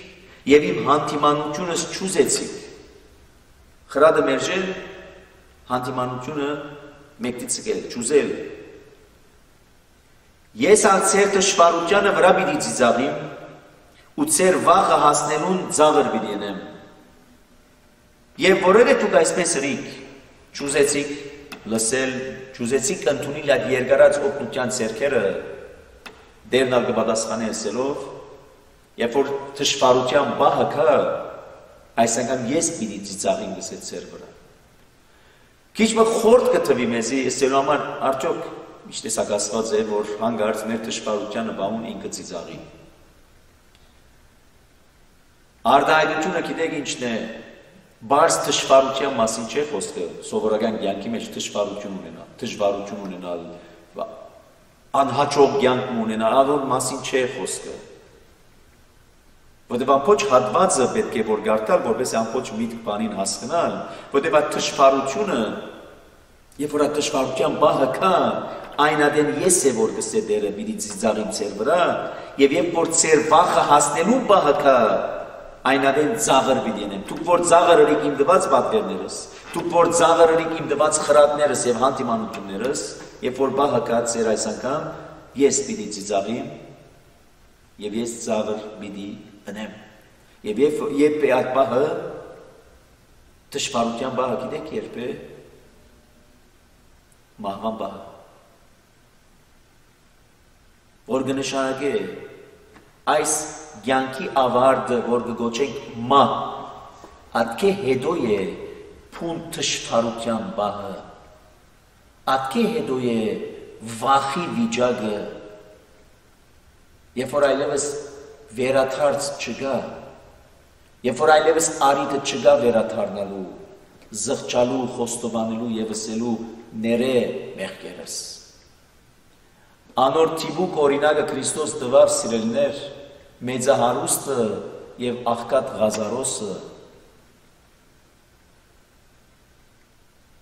և իմ հանդիմանությունս չուզեցիք, խրատը մերժել, հանդիմանությունը մեկտի ցկել, չուզել։ Ես ալ ձեր դժվարությանը վրա պիտի ծիծաղիմ ու ձեր վախը հասնելուն ծաղր պիտի ենեմ։ Եվ որովհետև դուք այսպես ըրիք, չուզեցիք լսել, չուզեցիք ընդունել այդ երկարած օգնության ձեռքերը, Տերն ալ կպատասխանի ասելով, երբ որ դժվարության բահը կա, այս անգամ ես պիտի ծիծաղիմ գսել ձեր վրա։ Քիչ մը խորտ կթվի մեզի, ասելու համար արդյոք ինչ տեսակ ասված է, որ հանգարց մեր դժվարությանը բանուն ինքը ծիծաղի։ Արտահայտությունը գիտեք ինչն է, բարձ դժվարության մասին չէ խոսքը, սովորական կյանքի մեջ դժվարություն ունենալ, անհաջող կյանք ունենալ, այդ մասին չէ խոսքը։ Որտեւ ամբողջ հատվածը պետք է որ գարտալ, որպես ամբողջ միտք բանին հասկանալ, որտեւ այդ դժվարությունը, երբ որ այդ դժվարության բահը կա, այն ադեն ես է որ գսե դերը պիտի ծիծաղիմ ձեր վրա, եւ երբ որ ձեր վախը հասնելու բահը կա, այն ադեն ծաղր պիտի ենեմ։ Դուք որ ծաղր ըրիք իմ տված պատվերներս, դուք որ ծաղր ըրիք իմ տված խրատներս եւ հանդիմանություններս, երբ որ բահը կա ձեր այս անգամ, ես պիտի ծիծաղիմ եւ ես ծաղր պիտի ընեմ։ Եվ երբ է այդ բահը, դժվարության բահը գիտեք երբ է, մահվան բահը, որ կնշանակե այս կյանքի ավարտը, որ կգոչենք մահ, ատկե հետո է փուն դժվարության բահը, ատկե հետո է վախի վիճակը, երբ որ այլևս վերաթարց չգա, երբ որ այլևս արիտը չգա վերաթարնալու, զղջալու, խոստովանելու եւ ասելու ները մեղքերս։ Անոր թիվուկ օրինակը Քրիստոս տվավ սիրելիներ, մեծահարուստը եւ աղքատ Ղազարոսը։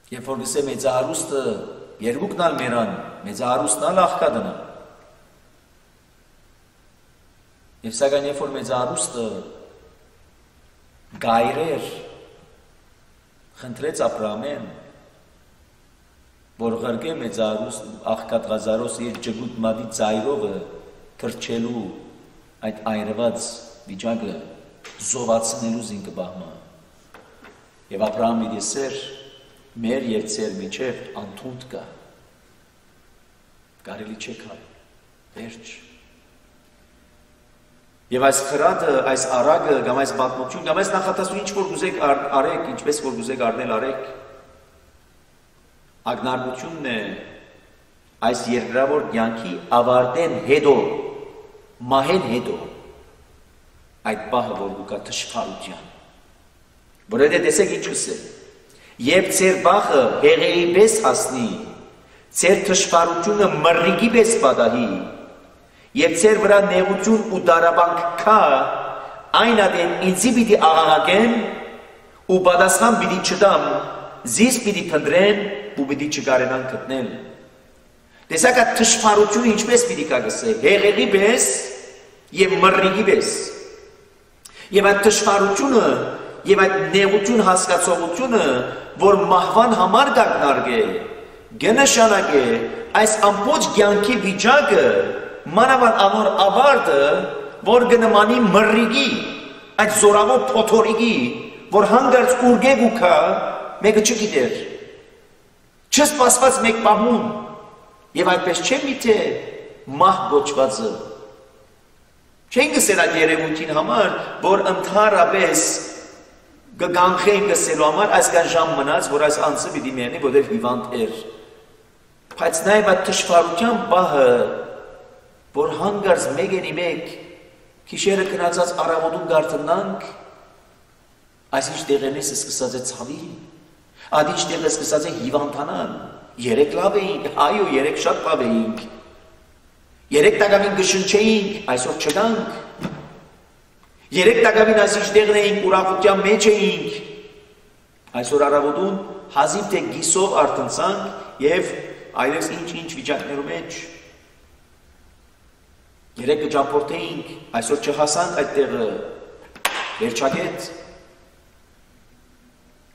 Երբ որ գսե մեծահարուստը, երկուքն ալ մերան, մեծահարուստն ալ աղքատն ալ։ Եվ սակայն երբ որ մեծահարուստը գայրեր խնդրեց Աբրահամեն, որ ղրկե մեծահարուստ աղքատ Ղազարոսը իր ջգուտ մատի ծայրովը թրջելու այդ այրված վիճակը զովացնելու զինքը բահմա։ Եվ Աբրահամի դեսեր մեր եւ ծեր միջև անթունդ կա։ Կարելի չէ քալ։ Վերջ։ Եվ այս խրատը, այս արագը, կամ այս պատմություն, կամ այս նախատասությունը ինչ որ գուզեք արեք, ինչպես որ գուզեք արնել արեք։ Ագնարբությունն է այս երկրավոր կյանքի ավարտեն հետո, մահեն հետո այդ բահը, որ գուկա թշվառության։ Որովհետև տեսեք ինչ կսե։ Երբ ձեր բախը հեղեղի պես հասնի, ձեր թշվառությունը մռռիկի պես պատահի, եւ ձեր վրա նեղություն ու դարաբանք կա, այն ադեն ինձի պիտի աղաղակեն ու պատասխան պիտի չտամ, զիս պիտի փնտրեն ու պիտի չկարենան գտնել։ Տեսակ այդ թշվառությունը ինչպես պիտի կա գսե, հեղեղի պես եւ մռռիկի պես։ Եվ այդ թշվառությունը եւ այդ նեղություն հասկացողությունը, որ մահվան համար գագնարգե, գնշանակե այս ամբողջ կյանքի վիճակը, մանավանդ անոր ավարտը, որ գնմանի մռռիկի, այդ զորավոր փոթորիկի, որ հանգարց ուրգեգ ու կա, մեկը չգիտեր, չսպասված մեկ պահուն, եւ այդպես չէ միթե մահ գոչվածը։ Չեն գսել այդ երևույթին համար, որ ընդհանրապես գգանքեն գսելու համար այսքան ժամ մնաց, որ այս անձը պիտի մեռնի, որովհետև հիվանդ էր։ Բայց նաև այդ թշվառության բահը, որ հանգարց մեկենի մեկ գիշերը քնածած առավոտում գարտնանք, այսինչ տեղերից սկսած է ցավի, ադիչ տեղը սկսած է հիվանդանալ, երեք լավ էինք, այո, երեք շատ լավ էինք, երեք տակավին գշնչեինք, այսօր չգանք, երեք տակավին այսինչ տեղն էինք, ուրախության մեջ էինք, այսօր առավոտում հազիվ թե գիսով արտնցանք և այլևս ինչ-ինչ վիճակներում մեջ, երեք կճամփորդեինք, այսօր չհասանք այդ տեղը, վերջագետ,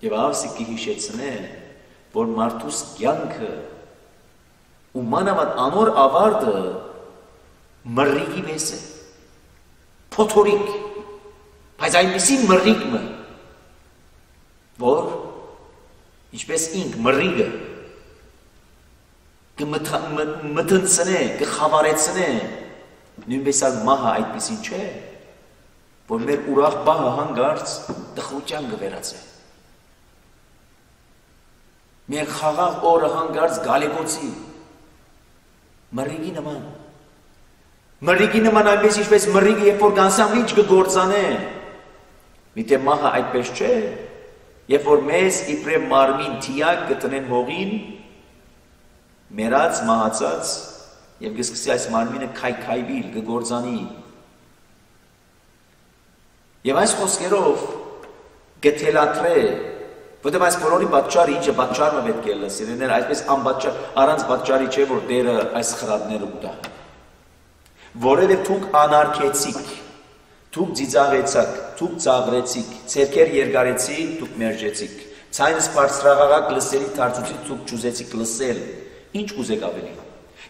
և ավսիկ կհիշեցնե, որ մարդուս կյանքը ու մանավանդ անոր ավարտը մռռիկի պես է, փոթորիկ, բայց այնպիսի մռռիկը, որ ինչպես ինք մռռիկը կմտնցնե, կխավարեցնե, նույնպես այլ մահը այդպիսին չէ, որ մեր ուրախ բահը հանգարց տխրության կվերածե։ Մեր խաղաղ օրը հանգարց գալեգոցի, մռռիկի նման։ Մռռիկի նման այնպես ինչպես մռռիկը երբ որ գանսամիջ կգործանե, միտե մահը այդպես չէ, երբ որ մեզ իբրև մարմին թիակ կտնեն հողին, մեռած, մահացած, և կսկսի այս մարմինը քայքայվիլ, կգործանի։ Եվ այս խոսքերով գթելատրե, որտեղ այս բոլորի պատճառը ինչը պատճառը պետք է լսիրներ, այսպես անպատճառ, առանց պատճառի չէ, որ Տերը այս խրատները ուտա։ Որովհետև դուք անարգեցիք, դուք ծիծաղեցաք, դուք ծաղրեցիք, ցերքեր երկարեցիք, դուք մերժեցիք, ցայնս բարձրաղաղակ լսելի դարձուցիք, դուք չուզեցիք լսել, ինչ կուզեք ավելի։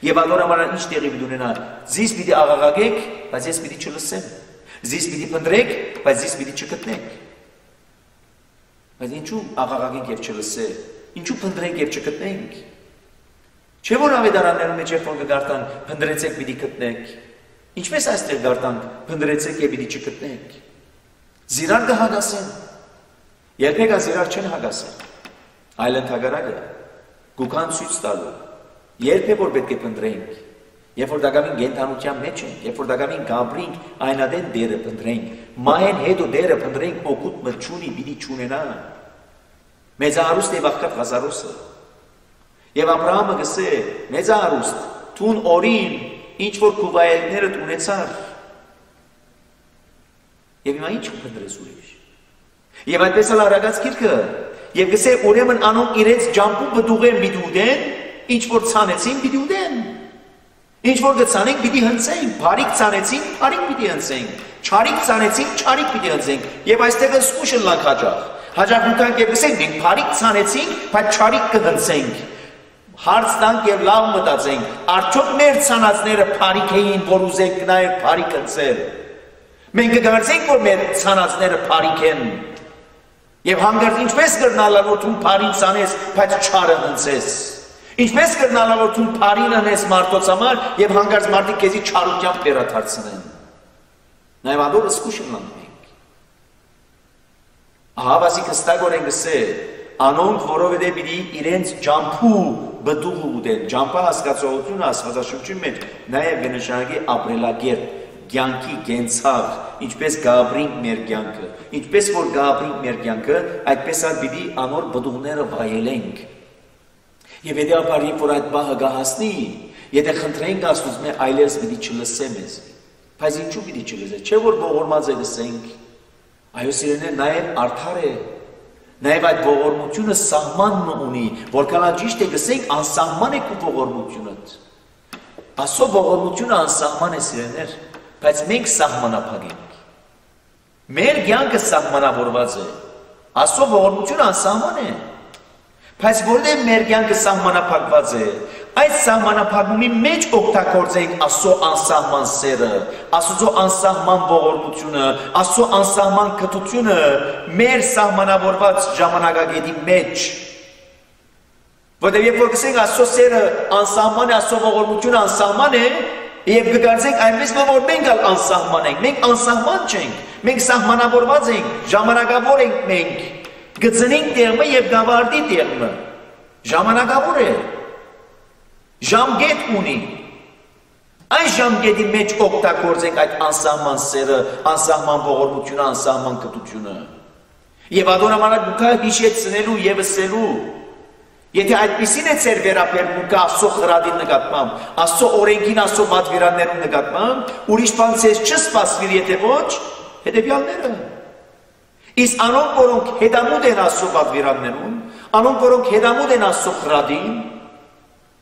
Եվ անորոմարան ինչ տեղի պիտի ունենա, զիս պիտի աղաղակեք, բայց ես պիտի չլսեմ, զիս պիտի փնտրեք, բայց զիս պիտի չգտնեք։ Բայց ինչու աղաղակենք և չլսենք, ինչու փնտրենք և չգտնենք։ Չէ որ ավետարաններում մեջ երբ որ կգարտան, փնտրեցեք պիտի գտնեք։ Ինչպես այստեղ գարտանք, փնտրեցեք և պիտի չգտնեք։ Զիրար կհագասեն։ Երբեք զիրար չեն հագասեն։ Այլ ընդհակառակը, գուքան ցույց տալու։ Երբ է որ պետք է փնտրենք, երբ որ դակավին գենթանության մեջ ենք, երբ որ դակավին գաբրինք, այնադեն դերը փնտրենք, մահեն հետո դերը փնտրենք, օգուտ մրջունի պիտի չունենա։ Մեծահարուստ և աղքատ Ղազարոսը։ Եվ Աբրահամը գսե, մեծահարուստ, տուն օրին, ինչ որ քուվայելներդ ունեցար։ Եվ հիմա ինչ փնտրես ուրիշ։ Եվ այդպես էլ արագած գիրքը, եւ գսե ուրեմն անոն իրենց ջամփու բդուղեն պիտի ուտեն, ինչ որ ցանեցին պիտի ուտեն։ Ինչ որ գցանենք պիտի հնցենք, բարիք ցանեցին, բարիք պիտի հնցենք, չարիք ցանեցին, չարիք պիտի հնցենք։ Եվ այստեղ սկուշը լանք հաջող։ Հաջող ուտանք եւ գսենք մենք բարիք ցանեցինք, բայց չարիք կհնցենք։ Հարց տանք եւ լավ մտածենք, արդյոք մեր ցանածները բարիք էին, որ ուզենք նաեւ բարիք հնցել։ Մենք կգործենք, որ մեր ցանածները բարիք են։ Եվ հանգարտ ինչպես կրնալա որ դու բարին ցանես, բայց չարը ընցես։ Ինչպես կրնալա որ դու բարին անես մարդոց համար եւ հանգարտ մարդիկ քեզի չարությամբ վերադարձնեն։ Նաեւ անդոր սկուշնան մենք։ Ահա վասիկ հստակորեն գսե, անոնք որովհետեւ պիտի իրենց ջամփու բդուղ ուտեն, ջամփա հասկացողությունը աստվածաշունչի մեջ նաեւ կնշանակի ապրելակերպ, կյանքի գենցաղ, ինչպես գաբրինք մեր կյանքը, ինչպես որ գաբրինք մեր կյանքը, այդպես էլ պիտի անոր բդուղները վայելենք։ Եվ հետեւաբար երբ որ այդ բահը գահասնի, եթե խնդրենք Աստծուց մեր այլևս պիտի չլսե մեզ։ Բայց ինչու պիտի չլսե։ Չէ որ ողորմած է լսենք։ Այո սիրելիներ, նաև արդար է։ Նաև այդ ողորմությունը սահմանն ունի, որքան ճիշտ է գսենք անսահման է քո ողորմությունդ։ Աստծո ողորմությունը անսահման է սիրելիներ, բայց մենք սահմանափակ ենք։ Մեր կյանքը սահմանավորված է։ Աստծո ողորմությունը անսահման է։ Բայց որտեղ մեր կյանքը սահմանափակված է, այդ սահմանափակումի մեջ օգտագործենք Աստծո անսահման սերը, Աստծո անսահման ողորմությունը, Աստծո անսահման քթությունը մեր սահմանավորված ժամանակակետի մեջ։ Որտեղ երբ որ գսենք Աստծո սերը անսահման է, Աստծո ողորմությունը անսահման է, եւ կգարձենք այնպես որ մենք ալ անսահման ենք, մենք անսահման չենք, մենք սահմանավորված ենք, ժամանակավոր ենք մենք, գծնենք տեղը եւ գավարդի տեղը, ժամանակավոր է, ժամկետ ունի, այն ժամկետի մեջ օգտագործենք այդ անսահման սերը, անսահման ողորմությունը, անսահման կտությունը, եւ ադոնամանակ դուք հիշեցնելու եւ ասելու Եթե այդպիսին է ծեր վերապերմունքը Աստծո խրադի նկատմամբ, Աստծո օրենքին, Աստծո պատվիրաններուն նկատմամբ, ուրիշ բան ցես չսպասվի, եթե ոչ, հետևյալները։ Իսկ անոնք, որոնք հետամուտ են Աստծո պատվիրաններուն, անոնք, որոնք հետամուտ են Աստծո խրադին,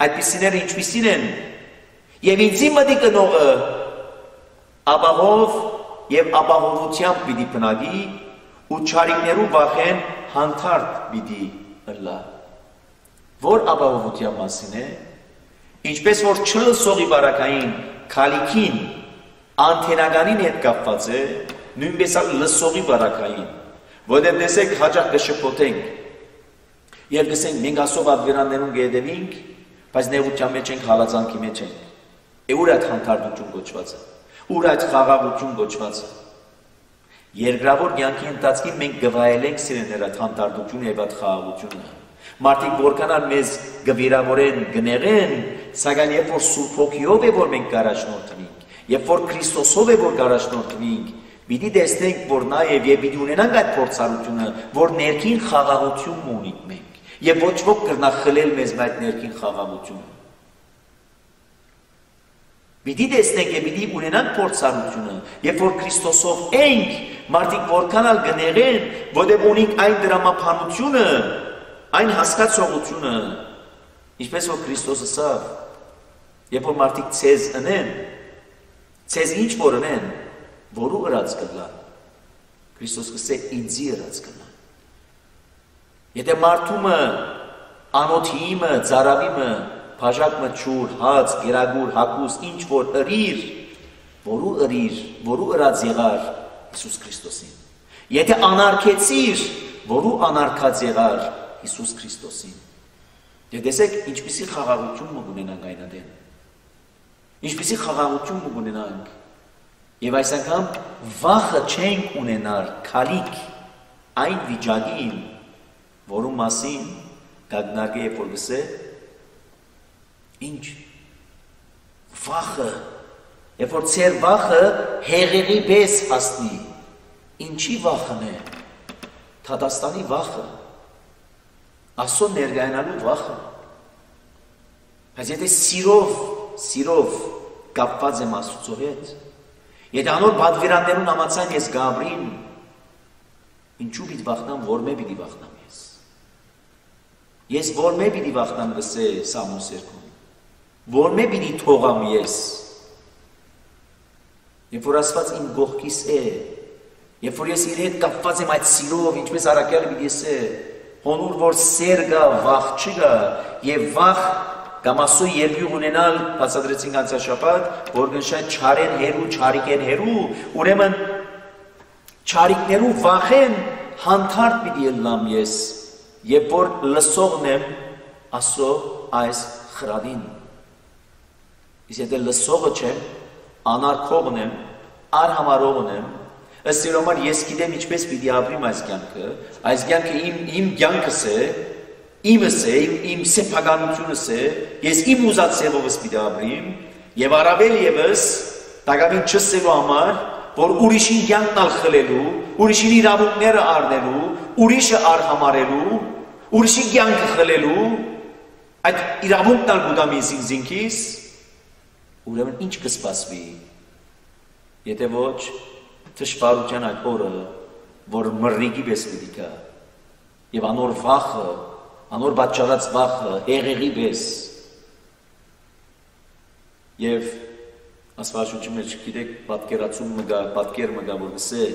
այդպիսիները ինչպիսին են, եւ ինձի մտի կնողը ապահով եւ ապահովությամբ պիտի բնագի ու չարիքներու վախեն հանդարտ պիտի ըլլա։ Որ ապահովության մասին է, ինչպես որ չլսողի բարակային քալիքին անթենականին հետ կապված է, նույնպես լսողի բարակային, որտեղ տեսեք հաճախ կշփոթենք եւ գսենք մենք Աստծո պատվիրաններուն գեդևինք, բայց նեղության մեջ ենք, հալածանքի մեջ ենք։ Ուր այդ հանդարտություն կոչված է, ուր այդ խաղաղություն կոչված է։ Երկրավոր կյանքի ընթացքին մենք գվայելենք սիրելիներ այդ հանդարտությունը եւ այդ խաղաղությունը։ Մարդիկ որքանալ մեզ գվիրավորեն, գնեղեն, սակայն երբ որ Սուրբ Հոգիով է որ մենք կարաշնորթվենք, երբ որ Քրիստոսով է որ կարաշնորթվենք, պիտի տեսնենք որ նաև եւ պիտի ունենանք այդ փորձառությունը, որ ներքին խաղաղություն ունենք մենք, եւ ոչ ոք կրնա խլել մեզ այդ ներքին խաղաղությունը։ Պիտի տեսնենք եւ պիտի ունենանք փորձառությունը, երբ որ Քրիստոսով ենք, մարդիկ որքանալ գնեղեն, որտեղ ունենք այն դրամապանությունը, այն հասկացողությունը, ինչպես որ Քրիստոսը ասավ, երբ որ մարդիկ ցեզ ընեն, ցեզ ինչ որ ընեն, որու ըրած կլան, Քրիստոս կսե ինձի ըրած կլան։ Եթե մարդումը, անոթիիմը, ծարավիմը, բաժակմը չուր, հաց, գերագուր, հակուս, ինչ որ ըրիր, որու ըրած եղար Հիսուս Քրիստոսին։ Եթե անարգեցիր, որու անարգած եղար Հիսուս Քրիստոսին։ Եվ տեսեք, ինչպիսի խաղաղություն մը ունենանք այնադեն։ Ինչպիսի խաղաղություն մը ունենանք։ Եվ այս անգամ վախը չենք ունենար քալիք այն վիճակին, որու մասին գագնարկե երբ որ գսե, ինչ վախը, երբ որ ծեր վախը հեղեղի պես հասնի, ինչի վախն է, Թադաստանի վախը, Աստծո ներկայանալու վախը, բայց եթե սիրով կապված եմ Աստծո հետ, եթե անոր պատվիրաններուն համաձայն ես գաբրին, ինչու պիտի վախնամ, որմե պիտի վախնամ ես։ Ես որմե պիտի վախնամ գսե Սամոս երկում, որմե պիտի թողամ ես, երբ որ Աստված իմ գողքիս է, երբ որ ես իր հետ կապված եմ այդ սիրով, ինչպես առաքյալը պիտի ասե, հոնուր որ սեր գա, վախ չգա, եւ վախ կամ Աստծո երկյուղ ունենալ, բացատրեցինք անցաշաբաթ, որ գնշան չարեն հերու, չարիք են հերու, ուրեմն չարիքներու վախեն հանդարտ պիտի ելնամ ես, երբ որ լսողն եմ Աստծո այս խրատին։ Իսկ եթե լսողը չեմ, անարգողն եմ, արհամարողն եմ, ըստ իրոմար ես գիտեմ ինչպես պիտի ապրիմ այս կյանքը իմ կյանքս է, իմս է, իմ սեփականությունս է, ես իմ ուզած սևովս պիտի ապրիմ, եւ առավել եւս տակավին չսելու համար, որ ուրիշին կյանքն ալ խլելու, ուրիշին իրավունքները առնելու, ուրիշը արհամարելու, ուրիշի կյանքը խլելու, այդ իրավունքն ալ գուտամ ինքիս, ուրեմն ինչ կսպասվի, եթե ոչ թշվառության այդ օրը, որ մռնիկի պես պիտի գա, եւ անոր վախը, անոր պատճառած վախը, հեղեղի պես, եւ Աստվածաշունչի մեջ գիտեք պատկերացում մգա, պատկեր մգա, որ գսե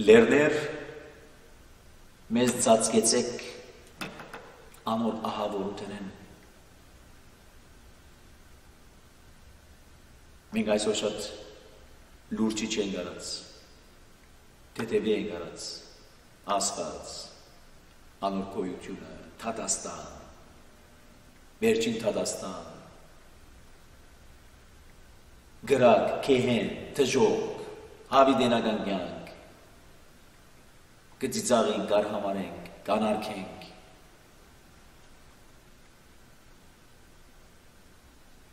լերներ մեզ ծածկեցեք անոր ահավորութենեն։ Մենք այսօր շատ լուրջի չենք արած, թեթևի ենք արած, Աստված, անոր գոյությունը, Թադաստան, վերջին Թադաստան, գրակ, կեհեն, թժոք, հավիդենական կյանք, կծիծաղենք, կարհամարենք, կանարգենք,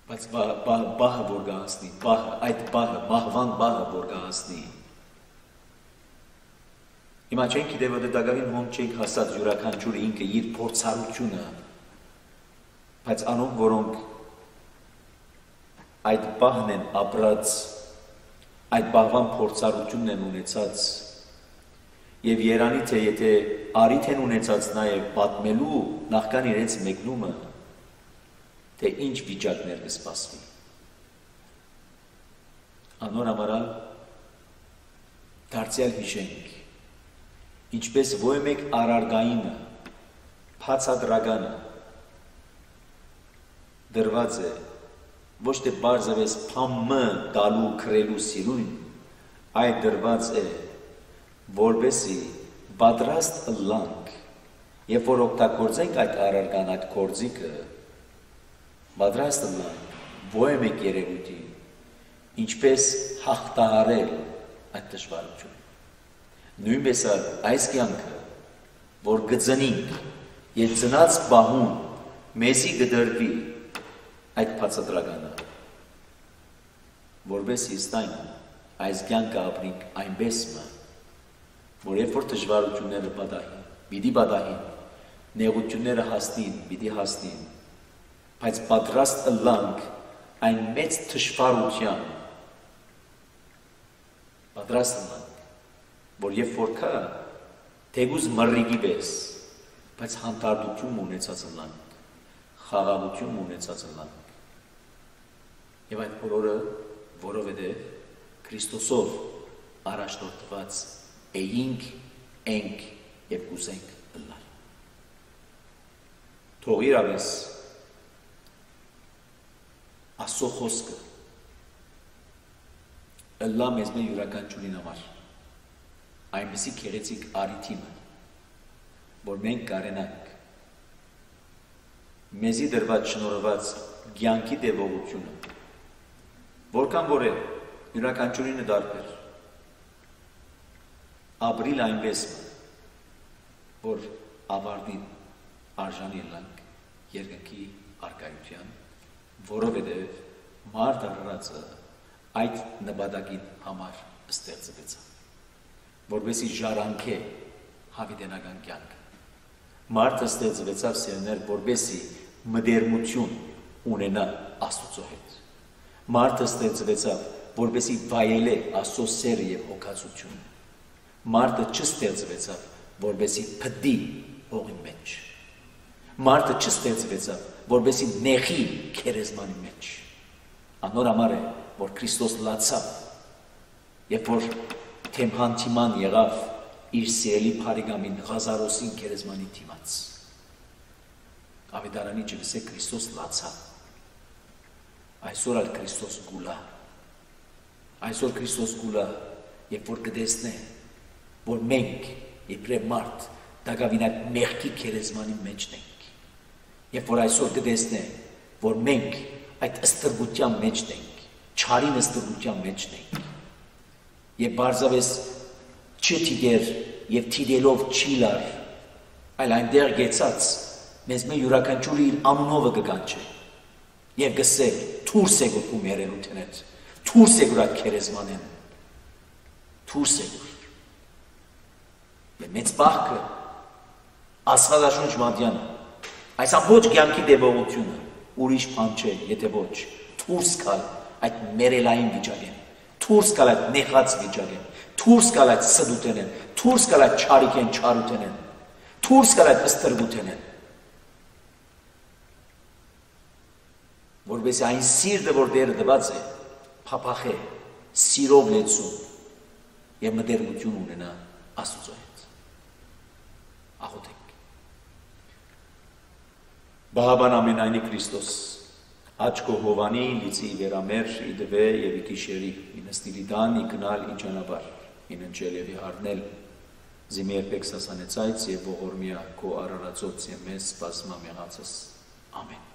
բայց բահը որ գահասնի, այդ բահը, մահվան բահը որ գահասնի, հիմա չենք գիտե, որ դակավին հոն չենք հասած յուրաքանչյուրը ինքը իր փորձառությունը, բայց անոնք, որոնք այդ բահն են ապրած, այդ բահվան փորձառությունն են ունեցած, եւ երանի թե եթե արիթ են ունեցած նաեւ պատմելու նախքան իրենց մեկնումը, թե ինչ վիճակներ կսպասվի։ Անոր համարալ դարձյալ հիշենք, ինչպես ոյ մեկ արարգայինը, փացադրականը դրված է, ոչ թե բարձավես փամը տալու քրելու սիրուն, այդ դրված է, որբեսի պատրաստ ըլլանք, երբ որ օգտագործենք այդ արարգան, այդ գործիքը, պատրաստ ըլլանք, ոյ մեկ երևույթի, ինչպես հաղթահարել այդ դժվարությունը։ Նույնպես այս կյանքը, որ գծնինք, եւ ծնած բահուն մեզի գդրվի այդ փածադրականը, որպես իստայն այս կյանքը ապրենք այնպես մը, որ երբ որ դժվարությունները պատահին, պիտի պատահին, նեղությունները հասնին, պիտի հասնին, բայց պատրաստ ըլլանք այն մեծ դժվարության, պատրաստ ըլլանք, որ երբ որ կա, թեգուզ մռնիկի պես, բայց հանդարտություն ունեցած ըլլանք, խաղաղություն ունեցած ըլլանք, եւ այդ բոլորը, որովհետեւ Քրիստոսով առաջնորդված էինք, ենք եւ կուզենք ըլլալ։ Թող իրավես Աստծո խոսքը ըլլա մեզ մեր յուրաքանչյուրին համար, այնպիսի քեղեցիկ արիթիմը, որ մենք կարենանք մեզի դրված շնորհված կյանքի տևողությունը, որքան որ է յուրաքանչյուրինը դարբեր, ապրիլ այնպես, որ ավարտին արժանի ելանք երկնքի առկայության, որովհետև մարդ առածը այդ նպատակին համար ստեղծվեցավ, որպեսզի ժառանգե հավիտենական կյանքը։ Մարդը ստեղծվեցավ սերներ, որպեսզի մտերմություն ունենա Աստծո հետ։ Մարդը ստեղծվեցավ, որպեսզի վայելե Աստծո սերը եւ հոգացությունը։ Մարդը չստեղծվեցավ, որպեսզի փդի հողի մեջ։ Մարդը չստեղծվեցավ, որպեսզի նեղի քերեզմանի մեջ։ Անոր համար է, որ Քրիստոս լացավ, երբ որ թեմհան թիման եղավ իր սիրելի փարիգամին Ղազարոսին քերեզմանի թիմաց։ Ավետարանի չգսե Քրիստոս լացավ։ Այսօր ալ Քրիստոս գուլա։ Այսօր Քրիստոս գուլա երբ որ կտեսնե, որ մենք իբրև մարդ դակավինակ մեղքի քերեզմանի մեջն ենք, երբ որ այսօր կտեսնե, որ մենք այդ ըստրգության մեջն ենք, չարին ըստրգության մեջն ենք, եւ բարձավես չթիդեր եւ թիդելով չի լար, այլ այնտեղ գեցած մեզ մե յուրաքանչյուրը իր անունովը կկանչե եւ գսե թուրս եկու մերելութենետ թուրս եկուրա քերեզմանեն թուրս եկու եւ մեծ բախքը աստվածաշունչ մատյանը այս ամբողջ կյանքի դեպողությունը ուրիշ բան չէ եթե ոչ թուրս գալ այդ մերելային վիճակեն թուրս գալ այդ նեղած վիճակեն թուրս գալ այդ սդուտենեն թուրս գալ այդ չարիքեն չարութենեն թուրս գալ այդ ըստրգութենեն որովհետեւ այն սիրտը որ դերը դված է փափախե սիրով լեցուն եւ մտերմություն ունենա Աստծո հետ աղոթենք Բահաբան ամենայնի Քրիստոս աչքո հովանի լիցի վերամեր իդվե եւ իկիշերի ինստիլի դան իկնալ իջանաբար ինընջել եւ իհարնել զիմերբեք սասանեցայց եւ ողորմիա քո արարածոց եւ մեզ սպասմա մեղածս ամեն